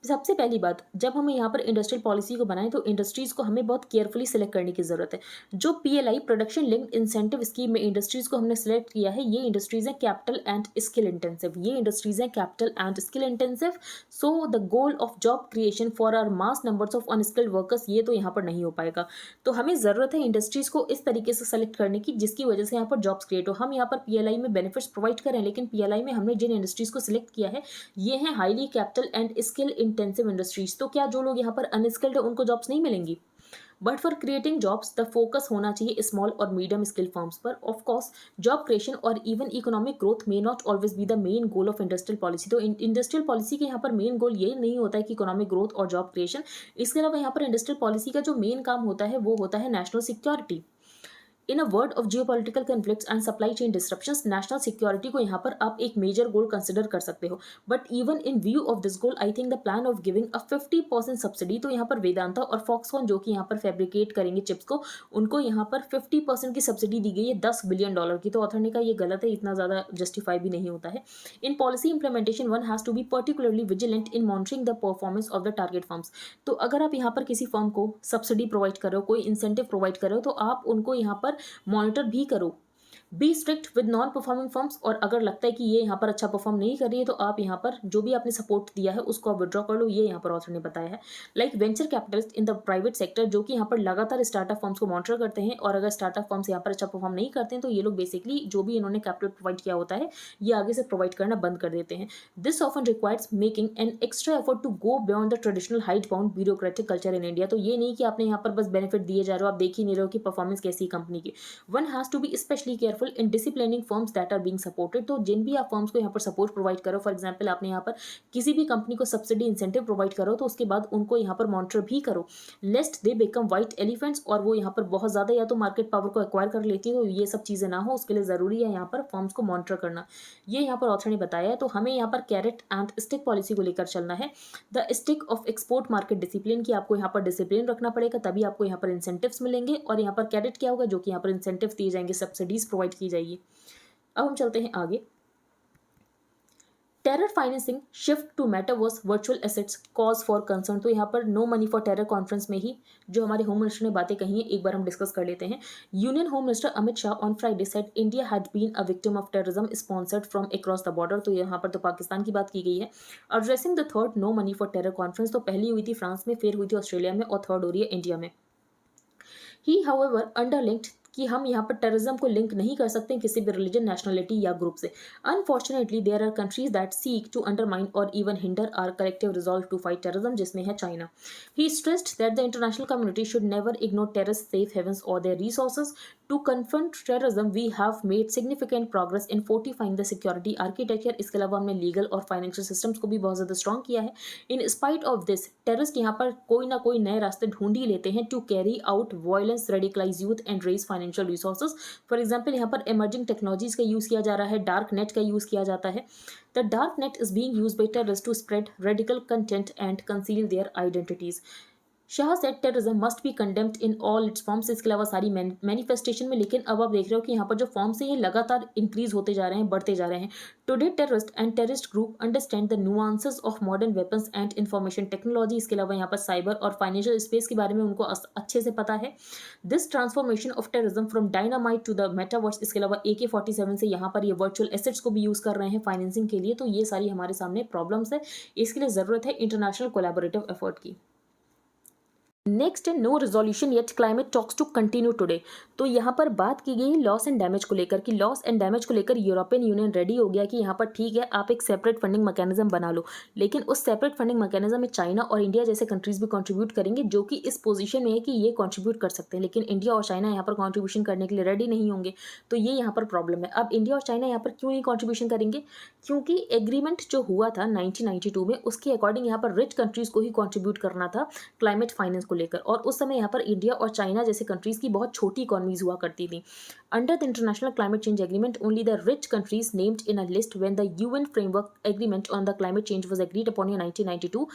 सबसे पहली बात, जब हम यहाँ पर इंडस्ट्रियल पॉलिसी को बनाएं तो इंडस्ट्रीज़ को हमें बहुत केयरफुली सिलेक्ट करने की ज़रूरत है। जो PLI production linked incentive scheme में इंडस्ट्रीज़ को हमने सिलेक्ट किया है, ये इंडस्ट्रीज़ हैं कैपिटल एंड स्किल इंटेंसिव। ये इंडस्ट्रीज़ हैं capital and skill intensive. So the goal of job creation for our mass numbers of unskilled workers, ये तो यहाँ पर नहीं हो पाएगा। तो हमें ज़रूरत है इंडस्ट्रीज़ को इस तरीके से सेलेक्ट करने की जिसकी वजह से यहाँ पर जॉब्स क्रिएट हो। हम यहाँ पर PLI में बेनिफिट्स प्रोवाइड करें, लेकिन PLI में हमने जिन इंडस्ट्रीज़ को सिलेक्ट किया है ये हैं highly capital and skill intensive industries. तो क्या जो लोग यहाँ पर अनस्किल्ड है उनको जॉब्स नहीं मिलेंगी? But for creating jobs the focus होना चाहिए स्मॉल और मीडियम स्किल फर्म्स पर। ऑफ कोर्स जॉब क्रिएशन और even economic growth may not always be the main goal of industrial policy. तो इंडस्ट्रियल पॉलिसी के यहाँ पर मेन गोल ये नहीं होता है कि इकोनॉमिक ग्रोथ और जॉब क्रिएशन। इसके अलावा यहाँ पर इंडस्ट्रियल पॉलिसी का जो मेन काम होता है वो होता है national security. In a world of geopolitical conflicts and supply chain disruptions, national security को यहाँ पर आप एक मेजर गोल कंसिडर कर सकते हो। But even in view of this goal, I think the plan of giving a 50% subsidy, तो यहाँ पर वेदांता और फॉक्सकॉन जो कि यहाँ पर फैब्रिकेट करेंगे चिप्स को, उनको यहाँ पर 50% की सब्सिडी दी गई है $10 बिलियन की। तो ऑथर ने कहा ये गलत है, इतना ज़्यादा जस्टिफाई भी नहीं होता है। In policy implementation one has to be particularly vigilant in monitoring the performance of the target firms. तो अगर आप यहाँ पर किसी फर्म को सब्सिडी प्रोवाइड कर रहे हो, कोई इंसेंटिव प्रोवाइड कर रहे हो, तो आप उनको यहाँ पर मॉनिटर भी करो। Be strict with non performing firms, और अगर लगता है कि ये यहाँ पर अच्छा परफॉर्म नहीं कर रही है, तो आप यहाँ पर जो भी आपने सपोर्ट दिया है उसको आप विड्रॉ कर लो, ये यहाँ पर ऑथर ने बताया है। Like venture capitalist in the private sector, जो कि यहाँ पर लगातार स्टार्टअप फर्म्स को मॉनिटर करते हैं, और अगर स्टार्टअप फर्म्स यहाँ पर अच्छा परफॉर्म नहीं करते हैं, तो ये लोग बेसिकली जो भी इन्होंने कैपिटल प्रोवाइड किया होता है, ये आगे से प्रोवाइड करना बंद कर देते हैं। This often requires making an extra effort to go beyond the traditional hidebound bureaucratic culture in India. तो ये नहीं कि आपने यहाँ पर बस बेनिफिट दिए जा रहे हो, आप देख ही नहीं रहे हो कि परफॉर्मेंस कैसी कंपनी की। One has to be specially careful in disciplining firms that are being supported. तो जिन भी आप फर्म्स को यहाँ पर सपोर्ट प्रोवाइड करो, फॉर एग्जांपल आपने यहाँ पर किसी भी कंपनी को सब्सिडी इंसेंटिव प्रोवाइड करो, तो उसके बाद उनको यहाँ पर मॉनिटर भी करो, लेस्ट दे बिकम व्हाइट एलिफेंट्स, और वो यहाँ पर बहुत ज़्यादा या तो मार्केट पावर को एक्वायर कर लेती है। तो ये सब चीज़ें ना हो, उसके लिए ज़रूरी है यहाँ पर फर्म्स को मॉनिटर करना, ये यहाँ पर ऑथर ने बताया है। तो हमें यहाँ पर कैरेट एंड स्टिक पॉलिसी को लेकर चलना है। The stick of export market discipline, की आपको यहाँ पर डिसिप्लिन रखना पड़ेगा, तभी आपको यहाँ पर इंसेंटिव्स मिलेंगे। और यहाँ पर कैरेट क्या होगा, जो कि यहाँ पर इंसेंटिव दिए जाएंगे, सब्सिडीज प्रोवाइड की जाएगी। अब हम चलते हैं आगे। Terror financing shift to metaverse virtual assets cause for concern. तो यहाँ पर no money for terror conference में ही जो हमारे होम मिनिस्टर ने बातें कही हैं, एक बार हम डिस्कस कर लेते हैं। Union home minister Amit Shah on Friday said India had been a victim of terrorism sponsored from across the border. तो यहाँ पर तो पाकिस्तान की बात की गई है। Addressing the third no money for terror conference, तो पहली हुई थी फ्रांस में, फिर हुई थी ऑस्ट्रेलिया में, और थर्ड हो रही है इंडिया में। ही हाउएवर अंडरलिंक्ड कि हम यहाँ पर टेररिज्म को लिंक नहीं कर सकते किसी भी रिलीजन, नेशनलिटी या ग्रुप से। Unfortunately there are countries that seek to undermine और even hinder our collective resolve to fight terrorism, जिसमें है China. He stressed that the international community should never ignore terrorist safe havens और their resources. To confront terrorism we have made significant progress in fortifying the security architecture. इसके अलावा हमने legal और financial systems को भी बहुत ज़्यादा strong किया है। In spite of this, terrorist यहाँ पर कोई ना कोई नए रास्ते ढूंढ ही लेते हैं to carry out violence, radicalise youth and raise financial resources. For example यहाँ पर इमर्जिंग टेक्नोलॉजीज का यूज़ किया जा रहा है, डार्क नेट का यूज़ किया जाता है। The dark net is being used by terrorist to spread radical content and conceal their identities. Shah said terrorism must be condemned in all its forms. इसके अलावा सारी मैनिफेस्टेशन में, लेकिन अब आप देख रहे हो कि यहाँ पर जो फॉर्म्स हैं ये लगातार इंक्रीज होते जा रहे हैं, बढ़ते जा रहे हैं। Today terrorist and terrorist group understand the nuances of modern weapons and information technology. इसके अलावा यहाँ पर साइबर और फाइनेंशियल स्पेस के बारे में उनको अच्छे से पता है। This transformation of terrorism from dynamite to the metaverse, इसके अलावा AK-47 से यहाँ पर ये वर्चुअल एसेट्स को भी यूज़ कर रहे हैं फाइनेंसिंग के लिए। तो ये सारी हमारे सामने प्रॉब्लम्स है, इसके लिए ज़रूरत है इंटरनेशनल कोलैबोरेटिव एफर्ट की। नेक्स्ट है no resolution yet climate talks to continue today. तो यहाँ पर बात की गई लॉस एंड डैमेज को लेकर, कि लॉस एंड डैमेज को लेकर यूरोपियन यूनियन रेडी हो गया कि यहाँ पर ठीक है आप एक सेपरेट फंडिंग मैकेनिज्म बना लो, लेकिन उस सेपरेट फंडिंग मैकेनिज्म में चाइना और इंडिया जैसे कंट्रीज भी कंट्रीब्यूट करेंगे, जो कि इस पोजीशन में है कि ये कंट्रीब्यूट कर सकते हैं, लेकिन इंडिया और चाइना यहाँ पर कंट्रीब्यूशन करने के लिए रेडी नहीं होंगे। तो ये यहाँ पर प्रॉब्लम है। अब इंडिया और चाइना यहाँ पर क्यों नहीं कंट्रीब्यूशन करेंगे, क्योंकि एग्रीमेंट जो हुआ था 1992 में, उसके अकॉर्डिंग यहाँ पर रिच कंट्रीज को ही कंट्रीब्यूट करना था क्लाइमेट फाइनेंस को लेकर, और उस समय यहाँ पर इंडिया और चाइना जैसे कंट्रीज की बहुत छोटी इकोनॉमीज हुआ करती थी। Under the international climate change agreement only the rich countries named in a list when the UN framework agreement on the climate change was agreed upon in 1992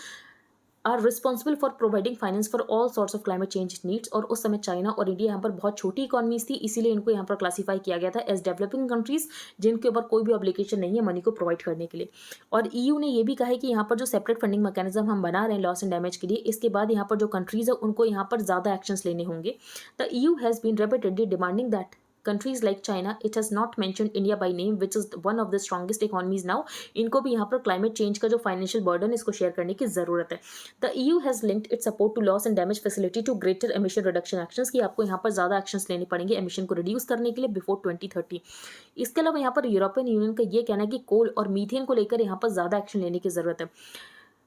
are responsible for providing finance for all sorts of climate change needs. और उस समय China और India यहाँ पर बहुत छोटी economies थी, इसीलिए इनको यहाँ पर क्लासीफाई किया गया था एज डेवलपिंग कंट्रीज, जिनके ऊपर कोई भी ऑब्लिगेशन नहीं है मनी को प्रोवाइड करने के लिए। और EU ने ये भी कहा है कि यहाँ पर जो सेपरेट फंडिंग मैकेनिज्म हम बना रहे हैं लॉस एंड डैमेज के लिए, इसके बाद यहाँ पर जो कंट्रीज है उनको यहाँ पर ज़्यादा एक्शंस लेने होंगे। The EU has been repeatedly demanding that countries like China, it has not mentioned India by name, which is one of the strongest economies now, इनको भी यहाँ पर क्लाइमेट चेंज का जो फाइनेंशियल बर्डन इसको शेयर करने की जरूरत है। The EU has linked its support to loss and damage facility to greater emission reduction actions, की आपको यहाँ पर ज़्यादा एक्शंस लेने पड़ेंगे एमिशन को रिड्यूस करने के लिए बिफोर 2030। इसके अलावा यहाँ पर यूरोपियन यूनियन का ये कहना है कि कोल और मीथेन को लेकर यहाँ पर ज़्यादा एक्शन लेने की ज़रूरत है।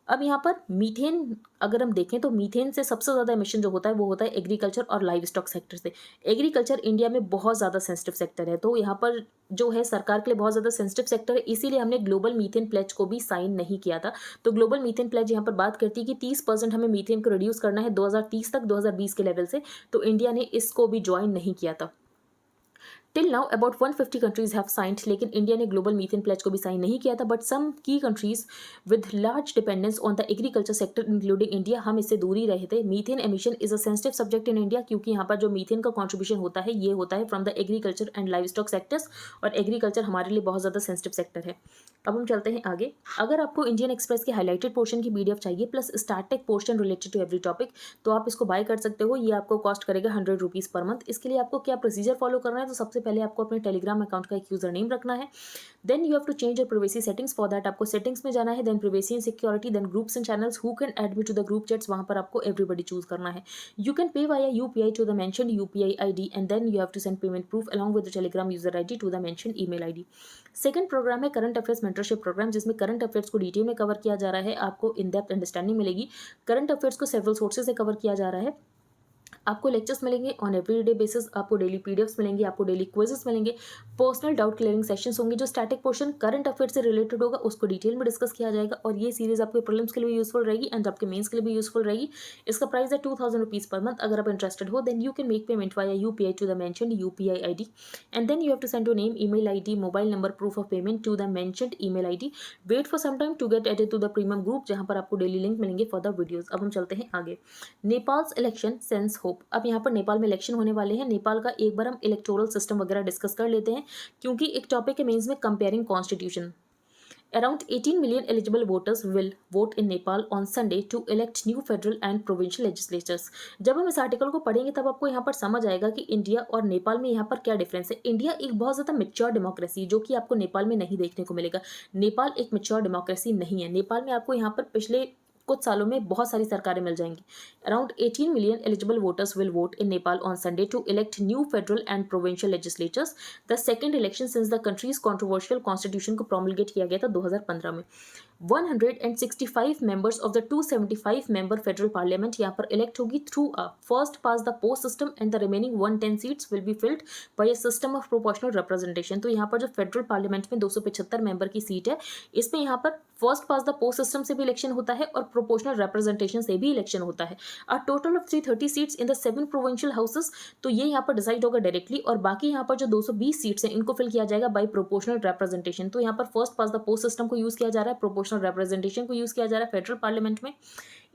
अब यहाँ पर मीथेन अगर हम देखें तो मीथेन से सबसे ज़्यादा एमिशन जो होता है वो होता है एग्रीकल्चर और लाइव स्टॉक सेक्टर से। एग्रीकल्चर इंडिया में बहुत ज़्यादा सेंसिटिव सेक्टर है, तो यहाँ पर जो है सरकार के लिए बहुत ज़्यादा सेंसिटिव सेक्टर है, इसीलिए हमने ग्लोबल मीथेन प्लेज को भी साइन नहीं किया था। तो ग्लोबल मीथेन प्लेज यहाँ पर बात करती है कि 30% हमें मीथेन को रिड्यूस करना है 2030 तक 2020 के लेवल से, तो इंडिया ने इसको भी ज्वाइन नहीं किया था। Till now about 150 countries have signed, लेकिन इंडिया ने ग्लोबल मीथेन प्लेज को भी साइन नहीं किया था, बट सम की countries with large dependence on the agriculture sector including India, हम इससे दूर ही रहे थे। Methane emission is a sensitive subject in India, क्योंकि यहाँ पर जो मीथेन का कॉन्ट्रीब्यूशन होता है ये होता है from the agriculture and live stock sectors, और एग्रीकल्चर हमारे लिए बहुत ज़्यादा सेंसिटिव सेक्टर है। अब हम चलते हैं आगे। अगर आपको इंडियन एक्सप्रेस के हाईलाइटेड पोर्शन की PDF चाहिए plus static portion related to every topic, तो आप इसको बाय कर सकते हो। ये आपको कॉस्ट करेगा 100 रुपीज़ पर मंथ। इसके लिए आपको क्या प्रोसीजर फॉलो करना है, तो सबसे पहले आपको अपने टेलीग्राम अकाउंट का एक यूजर नेम रखना है। Then you have to change your privacy settings. For that आपको सेटिंग्स में जाना है, then privacy and security, then groups and channels, who can add me to the group chats, वहाँ पर आपको एवरीबडी चूज करना है। You can pay via UPI to the mentioned UPI ID and then you have to send payment proof along with the Telegram user ID to the mentioned email ID। Second program है current affairs mentorship programme, जिसमें current affairs को detail में cover किया जा रहा है। आपको in depth understanding मिलेगी। करंट अफेयर्स को सेवरल सोर्सेज से कवर किया जा रहा है। आपको लेक्चर्स मिलेंगे ऑन एवरीडे बेसिस, आपको डेली PDFs मिलेंगे, आपको डेली क्विजेस मिलेंगे, पर्सनल डाउट क्लियरिंग सेशंस होंगे। जो स्टैटिक पोर्शन करंट अफेयर से रिलेटेड होगा उसको डिटेल में डिस्कस किया जाएगा, और ये सीरीज आपके प्रीलिम्स के लिए भी यूजफुल रहेगी एंड आपके मेंस के लिए भी यूजफुल रहेगी। इसका प्राइस है 2000 रुपीज़ पर मंथ। अगर आप इंटरेस्टेड हो then you can make payment via UPI to the mentioned UPI ID and then you have to send your name, email ID, mobile number, proof of payment to the mentioned email ID। Wait for some time to get added to the premium group, जहां पर आपको daily link मिलेंगे for the videos. अब हम चलते हैं आगे। Nepal's election sans hope. अब यहाँ पर नेपाल में इलेक्शन होने वाले हैं। नेपाल का एक बार हम इलेक्टोरल सिस्टम वगैरह डिस्कस कर लेते हैं, क्योंकि एक टॉपिक है मेंस में comparing constitution. Around 18 million eligible voters will vote in Nepal on Sunday to elect new federal and provincial legislatures। जब हम इस आर्टिकल को पढ़ेंगे तब आपको यहाँ पर समझ आएगा कि इंडिया और नेपाल में यहाँ पर क्या डिफरेंस है। इंडिया एक बहुत ज़्यादा मेच्योर डेमोक्रेसी, जो कि आपको नेपाल में नहीं देखने को मिलेगा। नेपाल एक मेच्योर डेमोक्रेसी नहीं है। नेपाल में आपको यहाँ पर पिछले कुछ सालों में बहुत सारी सरकारें मिल जाएंगी। Around 18 million eligible voters will vote in Nepal on Sunday to elect new federal and provincial legislatures, the second election since the country's controversial constitution को promulgate किया गया था 2015 में। 165 members of the 275 member federal parliament यहाँ पर elect होगी through a first past the post system and the remaining 110 seats will be filled by a system of proportional representation। तो यहाँ पर जो फेडरल पार्लियामेंट में 275 मेंबर की सीट है, इसमें यहाँ पर first past the post system से भी इलेक्शन होता है और प्रोपोर्शनल रिप्रेजेंटेशन से भी इलेक्शन होता है। A total of 330 seats in the 7 provincial houses, तो ये यहाँ पर डिसाइड होगा डायरेक्टली, और बाकी यहाँ पर जो 220 सीट्स हैं इनको फिल किया जाएगा बाय प्रोपोर्शनल रिप्रेजेंटेशन। तो यहाँ पर first past the post system को यूज किया जा रहा है, प्रोपोर्शनल रिप्रेजेंटेशन को यूज किया जा रहा है फेडरल पार्लियामेंट में।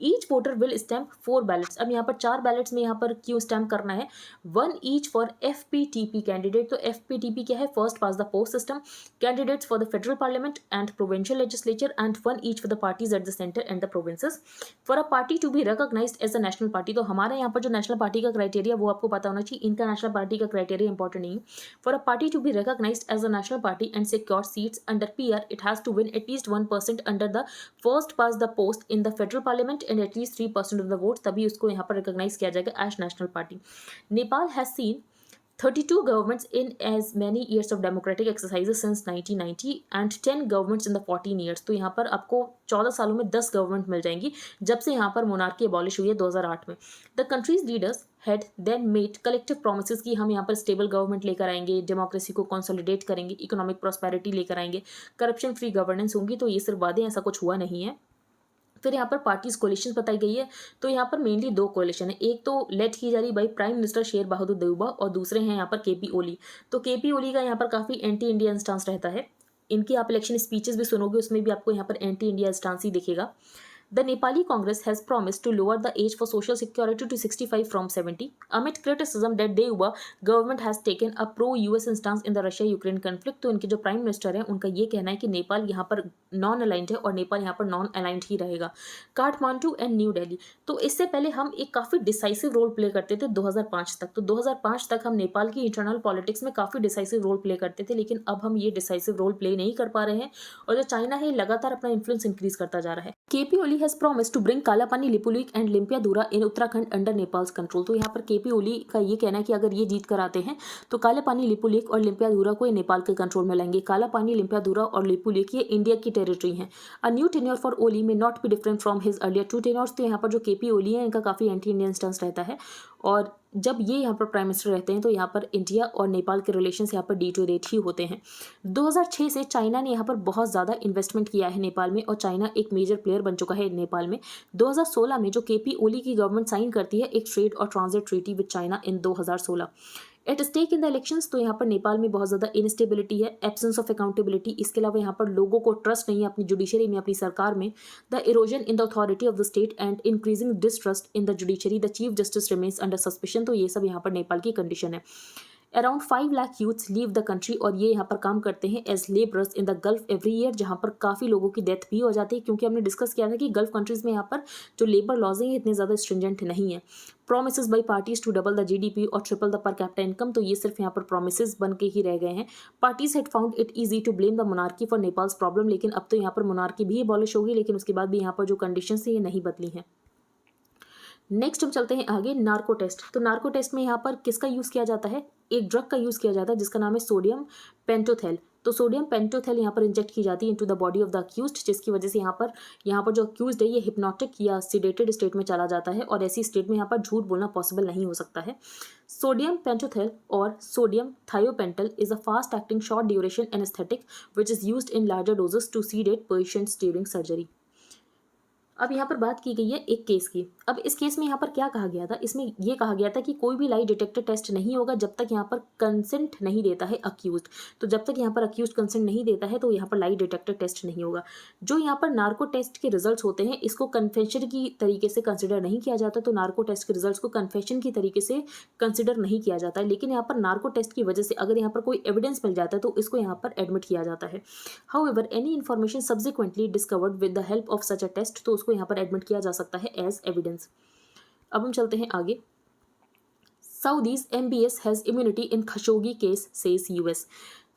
Each voter will stamp 4 ballets. अब यहाँ पर 4 बैलेट्स में यहाँ पर क्यों स्टैम्प करना है, 1 ईच फॉर FPTP कैंडिडेट। तो FPTP क्या है, first past the post system candidates for the federal parliament and provincial legislature, and 1 each for the parties at the centre and the provinces. For a party to be recognised as a national party, तो हमारे यहाँ पर जो national party का criteria वो आपको पता होना चाहिए। इनका नेशनल पार्टी का क्राइटेरिया इंपॉर्टेंट नहीं है। For a party to be recognised as a national party and secure seats under PR, it has to win at least 1% under the first past the post in the federal parliament and at least 3% of the vote, तभी उसको यहाँ पर recognise किया जाएगा as national party. Nepal has seen 32 governments in as many years of democratic exercises since 1990 and 10 governments in the 14 years। तो यहाँ पर आपको 14 सालों में 10 गवर्नमेंट मिल जाएंगी जब से यहाँ पर मोनार्की अबॉलिश हुई है 2008 में। The countries leaders had then made collective promises कि हम यहाँ पर स्टेबल गवर्नमेंट लेकर आएंगे, डेमोक्रेसी को कंसोलिडेट करेंगे, इकोनॉमिक प्रॉस्पेरिटी लेकर आएंगे, करप्शन फ्री गवर्नेंस होंगी। तो ये सिर्फ वादे, ऐसा कुछ हुआ नहीं है। फिर यहाँ पर पार्टीज कोलिशन बताई गई है। तो यहाँ पर मेनली 2 कोलिशन है, एक तो लेड की जा रही by prime minister Sher Bahadur Deuba और दूसरे हैं यहाँ पर KP ओली। तो KP ओली का यहाँ पर काफ़ी एंटी इंडियन स्टांस रहता है। इनकी आप इलेक्शन स्पीचेस भी सुनोगे, उसमें भी आपको यहाँ पर एंटी इंडिया स्टांस ही दिखेगा। The Nepali Congress has promised to lower the age for social security to 65 from 70 amid criticism that Deuba government has taken a pro-US stance in the Russia-Ukraine conflict। तो इनके जो prime minister हैं उनका ये कहना है कि नेपाल यहाँ पर नॉन अलाइंड है और नेपाल यहाँ पर नॉन अलाइंड ही रहेगा। काठमांडू एंड न्यू दिल्ली, तो इससे पहले हम एक काफ़ी डिसाइसिव रोल प्ले करते थे 2005 तक। तो 2005 तक हम नेपाल की इंटरनल पॉलिटिक्स में काफ़ी डिसाइसिव रोल प्ले करते थे, लेकिन अब हम ये डिसाइसिव रोल प्ले नहीं कर पा रहे हैं, और जो चाइना है लगातार अपना इन्फ्लुएंस इंक्रीज करता जा रहा है। KP Oli has promised to bring Kalapani, Lipulekh and Limpiyadhura in Uttarakhand under Nepal's control. तो यहाँ पर KP ओली का ये कहना है कि अगर ये जीत कर आते हैं तो कालापानी, लिपुलेख और लिम्पियाधुरा को नेपाल के कंट्रोल में लाएंगे। कालापानी, लिम्पियाधुरा और लिपुलेख ये इंडिया की टेरिटरी हैं। अ न्यू टेन्योर फॉर ओली में not be different from his earlier 2 tenures. तो यहाँ पर जो KP ओली है इनका काफ़ी एंटी इंडियन स्टांस रहता है, और जब ये यहाँ पर प्राइम मिनिस्टर रहते हैं तो यहाँ पर इंडिया और नेपाल के रिलेशंस यहाँ पर डिटोरेट ही होते हैं। 2006 से चाइना ने यहाँ पर बहुत ज़्यादा इन्वेस्टमेंट किया है नेपाल में, और चाइना एक मेजर प्लेयर बन चुका है नेपाल में। 2016 में जो KP ओली की गवर्नमेंट साइन करती है एक ट्रेड और transit treaty with China in 2016। At stake in the elections, तो यहाँ पर नेपाल में बहुत ज़्यादा इनस्टेबिलिटी है, एब्सेंस ऑफ अकाउंटेबिलिटी, इसके अलावा यहाँ पर लोगों को ट्रस्ट नहीं है अपनी जुडिशरी में, अपनी सरकार में, the erosion in the authority of the state and increasing distrust in the judiciary, the chief justice remains under suspension. तो ये सब यहाँ पर नेपाल की कंडीशन है। Around 5 lakh youths leave the country, और ये यहाँ पर काम करते हैं as labourers in the Gulf every year, जहाँ पर काफ़ी लोगों की डेथ भी हो जाती है, क्योंकि हमने डिस्कस किया था कि गल्फ कंट्रीज़ में यहाँ पर जो लेबर लॉज हैं इतने ज़्यादा स्ट्रिंजेंट नहीं है। Promises by parties to double the GDP और triple the per capita income, तो ये सिर्फ यहाँ पर प्रोमिसेस बन के ही रह गए हैं। Parties had found it easy to blame the monarchy for Nepal's problem, लेकिन अब तो यहाँ पर मोनार्की भी एबॉलिश होगी, लेकिन उसके बाद भी यहाँ पर जो कंडीशन है ये नहीं बदली हैं। नेक्स्ट हम चलते हैं आगे, नार्को टेस्ट। तो नार्को टेस्ट में यहाँ पर किसका यूज़ किया जाता है, एक ड्रग का यूज़ किया जाता है जिसका नाम है सोडियम पेंटोथेल। तो सोडियम पेंटोथेल यहाँ पर इंजेक्ट की जाती है into the body of the accused, जिसकी वजह से यहाँ पर जो अक्यूज्ड है ये हिप्नोटिक या सिडेटेड स्टेट में चला जाता है, और ऐसी स्टेट में यहाँ पर झूठ बोलना पॉसिबल नहीं हो सकता है। सोडियम पेंटोथेल और sodium thiopental is a fast acting short duration anaesthetic which is used in larger doses to sedate patients during surgery. अब यहाँ पर बात की गई है एक केस की। अब इस केस में यहाँ पर क्या कहा गया था, इसमें ये कहा गया था कि कोई भी लाई डिटेक्टर टेस्ट नहीं होगा जब तक यहाँ पर कंसेंट नहीं देता है अक्यूज्ड। तो जब तक यहाँ पर अक्यूज्ड कंसेंट नहीं देता है तो यहाँ पर लाई डिटेक्टर टेस्ट नहीं होगा। जो यहाँ पर नार्को टेस्ट के रिजल्ट्स होते हैं इसको कन्फेशन की तरीके से कंसिडर नहीं किया जाता, तो नार्को टेस्ट के रिजल्ट्स को कन्फेशन की तरीके से कंसिडर नहीं किया जाता है। लेकिन यहाँ पर नार्को टेस्ट की वजह से अगर यहाँ पर कोई एविडेंस मिल जाता है तो इसको यहाँ पर एडमिट किया जाता है। However any information subsequently discovered with the help of such a test, तो उसको यहाँ पर एडमिट किया जा सकता है एज एविडेंस। अब हम चलते हैं आगे। Saudis MBS has immunity in Khashoggi case says US।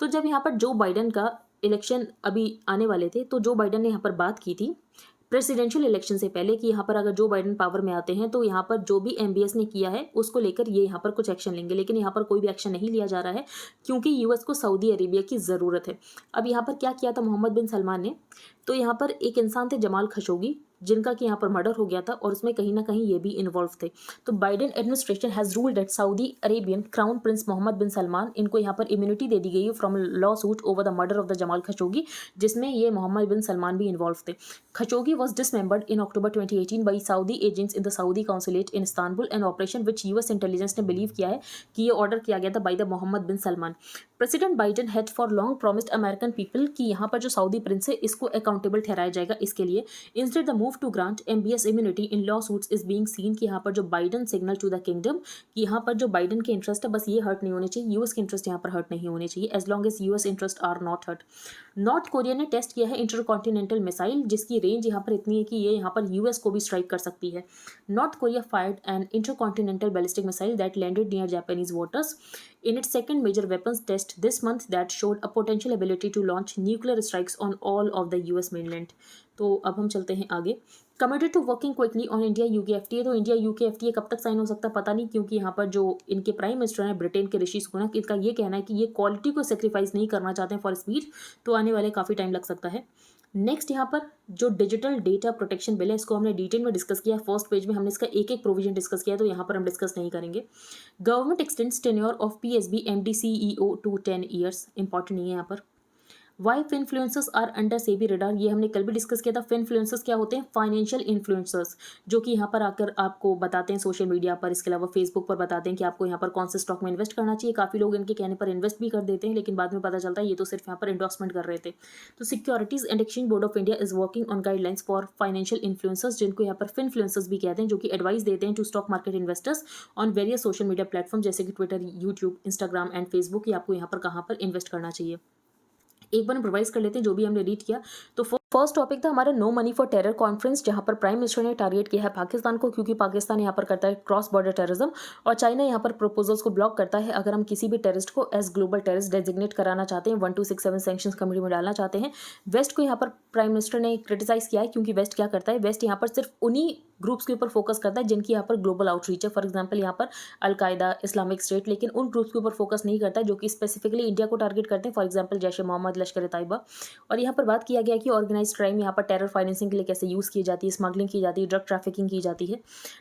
तो जब यहाँ पर जो बाइडन का इलेक्शन अभी आने वाले थे तो जो बाइडन ने यहाँ पर बात की थी प्रेसिडेंशियल इलेक्शन से पहले कि यहाँ पर अगर जो बाइडन पावर में आते हैं तो यहाँ पर जो भी MBS ने किया है उसको लेकर ये यहाँ पर कुछ एक्शन लेंगे, लेकिन यहाँ पर कोई भी एक्शन नहीं लिया जा रहा है क्योंकि US को सऊदी अरेबिया की ज़रूरत है। अब यहाँ पर क्या किया था मोहम्मद बिन सलमान ने, तो यहाँ पर एक इंसान थे जमाल खशोगी जिनका कि यहाँ पर मर्डर हो गया था और उसमें कहीं ना कहीं ये भी इन्वॉल्व थे। तो Biden administration has ruled that Saudi Arabian crown prince Mohammed bin Salman, इनको यहाँ पर इम्यूनिटी दे दी गई है from lawsuit over the murder of the Jamal Khashoggi, जिसमें ये मोहम्मद बिन सलमान भी इन्वॉल्व थे। Khashoggi was dismembered in October 2018 by Saudi agents in the Saudi consulate in Istanbul, an operation which US intelligence ने believe किया है कि ये order किया गया था by the Mohammed bin Salman. President Biden had for long promised American people कि यहाँ पर जो सऊदी प्रिंस है इसको अकाउंटेबल ठहराया जाएगा इसके लिए। Instead the move to grant MBS immunity in lawsuits is being seen कि यहाँ पर जो Biden signal to the kingdom कि यहाँ पर जो बाइडन के इंटरेस्ट है बस ये हर्ट नहीं होने चाहिए, US के इंटरेस्ट यहाँ पर हर्ट नहीं होने चाहिए, as long as US interest are not hurt. North Korea ने टेस्ट किया है इंटरकॉन्टिनेंटल मिसाइल जिसकी रेंज यहाँ पर इतनी है कि ये यहाँ पर US को भी स्ट्राइक कर सकती है। North Korea fired an intercontinental ballistic missile that landed near Japanese waters in its second major weapons test this month that showed a potential ability to launch nuclear strikes on all of the US mainland। तो अब हम चलते हैं आगे। Committed to working quickly on India UK FTA, तो India UK FTA कब तक sign हो सकता है पता नहीं, क्योंकि यहाँ पर जो इनके प्राइम मिनिस्टर हैं ब्रिटेन के ऋषि सुनक, इनका ये कहना है कि ये क्वालिटी को सेक्रीफाइस नहीं करना चाहते हैं फॉर स्पीड, तो आने वाले काफ़ी टाइम लग सकता है। नेक्स्ट यहाँ पर जो डिजिटल डेटा प्रोटेक्शन बिल है इसको हमने डिटेल में डिस्कस किया, फर्स्ट पेज में हमने इसका एक एक प्रोविजन डिस्कस किया, तो यहाँ पर हम डिस्कस नहीं करेंगे। Government extends tenure of PSB MD CEO to 10 years, important नहीं है यहाँ पर। Why finfluencers are under SEBI radar, ये हमने कल भी डिस्कस किया था। फिनफ्लुएंसर्स क्या होते हैं, फाइनेंशियल इन्फ्लुएंसर्स, जो कि यहाँ पर आकर आपको बताते हैं सोशल मीडिया पर, इसके अलावा फेसबुक पर बताते हैं कि आपको यहाँ पर कौन से स्टॉक में इन्वेस्ट करना चाहिए। काफ़ी लोग इनके कहने पर इन्वेस्ट भी कर देते हैं, लेकिन बाद में पता चलता है ये तो सिर्फ यहाँ पर एंडोर्समेंट कर रहे थे। तो securities and exchange board of India is working on guidelines for financial influencers, जिनको यहाँ पर फिनफ्लुएंसर्स भी कहते हैं, जो कि एडवाइस देते हैं to stock market investors on various social media platform जैसे कि Twitter, YouTube, Instagram and Facebook, कि आपको यहाँ पर कहाँ पर इन्वेस्ट करना चाहिए। एक बार हम रिवाइज कर लेते हैं जो भी हमने रीड किया। तो फर्स्ट टॉपिक था हमारा no money for terror conference, जहां पर प्राइम मिनिस्टर ने टारगेट किया है पाकिस्तान को, क्योंकि पाकिस्तान यहाँ पर करता है क्रॉस बॉर्डर टेररिज्म और चाइना यहाँ पर प्रपोजल्स को ब्लॉक करता है। अगर हम किसी भी टेररिस्ट को एज ग्लोबल टेररिस्ट डेजिग्नेट कराना चाहते हैं, 1267 सैंक्शंस कमेटी में डालना चाहते हैं। वेस्ट को यहाँ पर प्राइम मिनिस्टर ने क्रिटिसाइज किया है, क्योंकि वेस्ट क्या करता है, वेस्ट यहाँ पर सिर्फ उन्हीं ग्रुप्स के ऊपर फोकस करता है जिनकी यहाँ पर ग्लोबल आउटरीच है। फॉर एग्जांपल यहाँ पर अलकायदा, इस्लामिक स्टेट, लेकिन उन ग्रुप्स के ऊपर फोकस नहीं करता है जो कि स्पेसिफिकली इंडिया को टारगेट करते हैं। फॉर एग्जांपल जैश ए मोहम्मद, लश्कर तैयबा। और यहाँ पर बात किया गया कि ऑर्गेनाइज क्राइम यहाँ पर टेरर फाइनेंसिंग के लिए कैसे यूज़ की जाती है, स्मगलिंग की जाती है, ड्रग ट्रैफिकिंग की जाती है।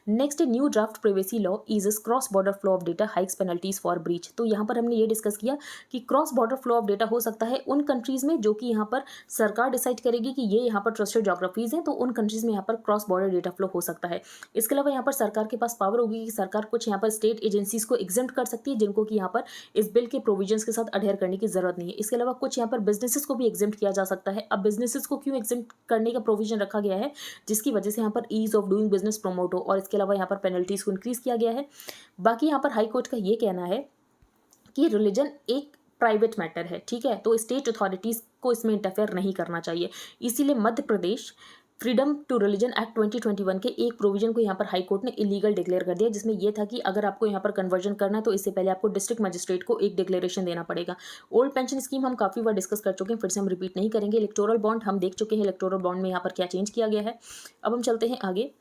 Next, new draft privacy law eases cross border flow of data, hikes penalties for breach. तो यहाँ पर हमने ये डिस्कस किया कि cross border flow of data हो सकता है उन कंट्रीज़ में जो कि यहाँ पर सरकार डिसाइड करेगी कि ये यहाँ पर ट्रस्टेड जोग्राफीज़ हैं, तो उन कंट्रीज़ में यहाँ पर क्रॉस बॉर्डर डेटा फ्लो हो सकता है। इसके अलावा यहाँ पर सरकार के पास पावर होगी कि सरकार कुछ यहाँ पर स्टेट एजेंसीज को एग्जेम्प्ट कर सकती है जिनको कि यहाँ पर इस बिल के प्रोविजंस के साथ अडेयर करने की जरूरत नहीं है। इसके अलावा कुछ यहाँ पर बिजनेसेस को भी एग्जेम्प्ट किया जा सकता है। अब बिजनेसेस को क्यों एग्जेम्प्ट करने का प्रोविजन रखा गया है, जिसकी वजह से यहाँ पर ease of doing business promote हो, और इसके अलावा यहाँ पर पेनल्टीज को इंक्रीज किया गया है। बाकी यहाँ पर हाई कोर्ट का ये कहना है कि रिलीजन एक प्राइवेट मैटर है, ठीक है, तो स्टेट अथॉरिटीज़ को इसमें इंटरफेयर नहीं करना चाहिए। इसीलिए Madhya Pradesh freedom to religion act 2021 के एक प्रोविजन को यहाँ पर हाई कोर्ट ने इलीगल डिक्लेयर कर दिया, जिसमें यह था कि अगर आपको यहाँ पर कन्वर्जन करना है तो इससे पहले आपको डिस्ट्रिक्ट मजिस्ट्रेट को एक डिक्लेरेशन देना पड़ेगा। ओल्ड पेंशन स्कीम हम काफ़ी बार डिस्कस कर चुके हैं, फिर से हम रिपीट नहीं करेंगे। इलेक्टोरल बॉन्ड हम देख चुके हैं, इलेक्टोरल बॉन्ड में यहाँ पर क्या चेंज किया गया है। अब हम चलते हैं आगे।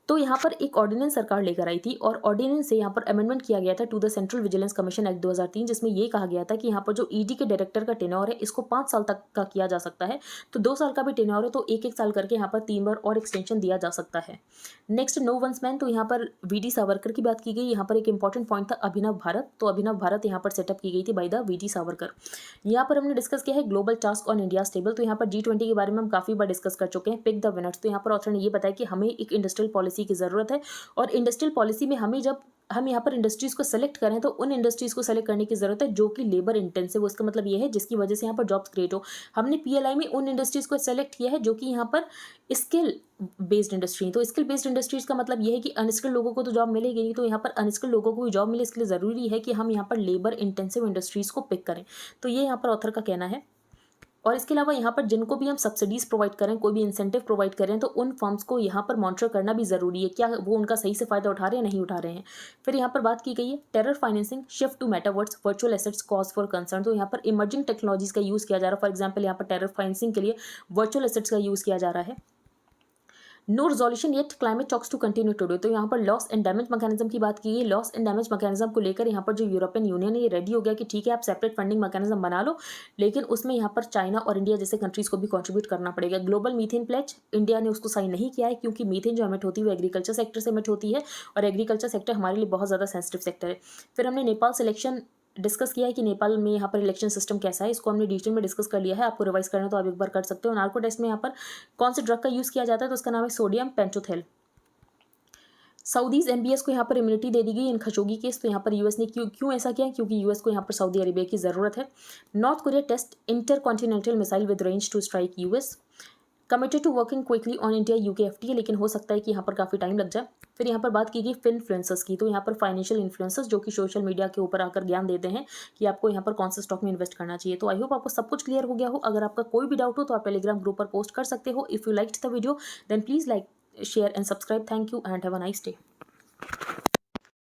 तो यहाँ पर एक ऑर्डिनेंस सरकार लेकर आई थी और ऑर्डिनेंस से यहाँ पर अमेंडमेंट किया गया था to the central vigilance commission act 2003, जिसमें ये कहा गया था कि यहाँ पर जो ईडी के डायरेक्टर का टेन्योर है इसको 5 साल तक का किया जा सकता है। तो 2 साल का भी टेन्योर है तो 1-1 साल करके यहाँ पर 3 बार और एक्सटेंशन दिया जा सकता है। Next, no one's man. तो यहाँ पर वी.डी. सावरकर की बात की गई। यहाँ पर एक इंपॉर्टेंट पॉइंट था अभिनव भारत। तो अभिनव भारत यहाँ पर सेटअप की गई थी बाय द वी.डी. सावरकर। यहाँ पर हमने डिस्कस किया है global task on India table. तो यहाँ पर G20 के बारे में हम काफ़ी बार डिस्कस कर चुके हैं। Pick the winners. तो यहाँ पर ऑथर ने ये बताया कि हमें एक इंडस्ट्रियल पॉलिसी की ज़रूरत है, और इंडस्ट्रियल पॉलिसी में हमें जब हम यहाँ पर इंडस्ट्रीज़ को सेलेक्ट करें तो उन इंडस्ट्रीज़ को सेलेक्ट करने की ज़रूरत है जो कि लेबर इंटेंसिव हो। इसका मतलब ये है जिसकी वजह से यहाँ पर जॉब्स क्रिएट हो। हमने PLI में उन इंडस्ट्रीज़ को सेलेक्ट किया है जो कि यहाँ पर स्किल बेस्ड इंडस्ट्री। तो स्किल बेस्ड इंडस्ट्रीज़ का मतलब ये है कि अनस्किल्ड लोगों को तो जॉब मिलेगी नहीं, तो यहाँ पर अनस्किल्ड लोगों को भी जॉब मिले, इसके लिए ज़रूरी है कि हम यहाँ पर लेबर इंटेंसिव इंडस्ट्रीज़ को पिक करें। तो ये यहाँ पर ऑथर का कहना है। और इसके अलावा यहाँ पर जिनको भी हम सब्सिडीज़ प्रोवाइड करें, कोई भी इंसेंटिव प्रोवाइड करें, तो उन फर्म्स को यहाँ पर मॉनिटर करना भी ज़रूरी है, क्या वो उनका सही से फ़ायदा उठा रहे हैं नहीं उठा रहे हैं। फिर यहाँ पर बात की गई है terror financing, shift to metaverse, virtual assets, cause for concern. तो यहाँ पर इमर्जिंग टेक्नोलॉजीज़ का यूज़ किया जा रहा है। फॉर एग्जाम्पल यहाँ पर टेरर फाइनेंसिंग के लिए वर्चुअल एसेट्स का यूज़ किया जा रहा है। No resolution yet, climate talks to continue today. तो यहाँ पर लॉस एंड डैमेज मैकेनिज्म की बात की गई। लॉस एंड डैमेज मैकेनिज्म को लेकर यहाँ पर जो यूरोपियन यूनियन है ये रेडी हो गया कि ठीक है आप सेपरेट फंडिंग मैकेनिज्म बना लो, लेकिन उसमें यहाँ पर चाइना और इंडिया जैसे कंट्रीज़ को भी कंट्रीब्यूट करना पड़ेगा। ग्लोबल मीथेन प्लेज, इंडिया ने उसको साइन नहीं किया है क्योंकि मीथेन जो एमिट होती है वो एग्रीकल्चर सेक्टर से एमिट होती है, और एग्रीकल्चर सेक्टर हमारे लिए बहुत ज़्यादा सेंसिटिव सेक्टर है। फिर हमने नेपाल सिलेक्शन डिस्कस किया है कि नेपाल में यहाँ पर इलेक्शन सिस्टम कैसा है, इसको हमने डिटेल में डिस्कस कर लिया है। आपको रिवाइज करना तो आप एक बार कर सकते हो। नार्को टेस्ट में यहाँ पर कौन से ड्रग का यूज़ किया जाता है, तो उसका नाम है सोडियम पेंटोथेल। सऊदीज़ MBS को यहाँ पर इम्यूनिटी दे दी गई इन खशोगी केस। तो यहाँ पर यूएस ने क्यों ऐसा किया, क्योंकि यूएस को यहाँ पर सऊदी अरेबिया की ज़रूरत है। North Korea test intercontinental missile with range to strike US. Committed to working quickly on India UK FTA, लेकिन हो सकता है कि यहाँ पर काफ़ी टाइम लग जाए। फिर यहाँ पर बात की गई फिनफ्लुएंसर्स की। तो यहाँ पर फाइनेंशियल इन्फ्लुएंसर्स जो कि सोशल मीडिया के ऊपर आकर ज्ञान देते हैं कि आपको यहाँ पर कौन से स्टॉक में इन्वेस्ट करना चाहिए। तो आई होप आपको सब कुछ क्लियर हो गया हो। अगर आपका कोई भी डाउट हो तो आप टेलीग्राम ग्रुप पर पोस्ट कर सकते हो। If you liked the video then please like, share and subscribe. Thank you and have a nice day.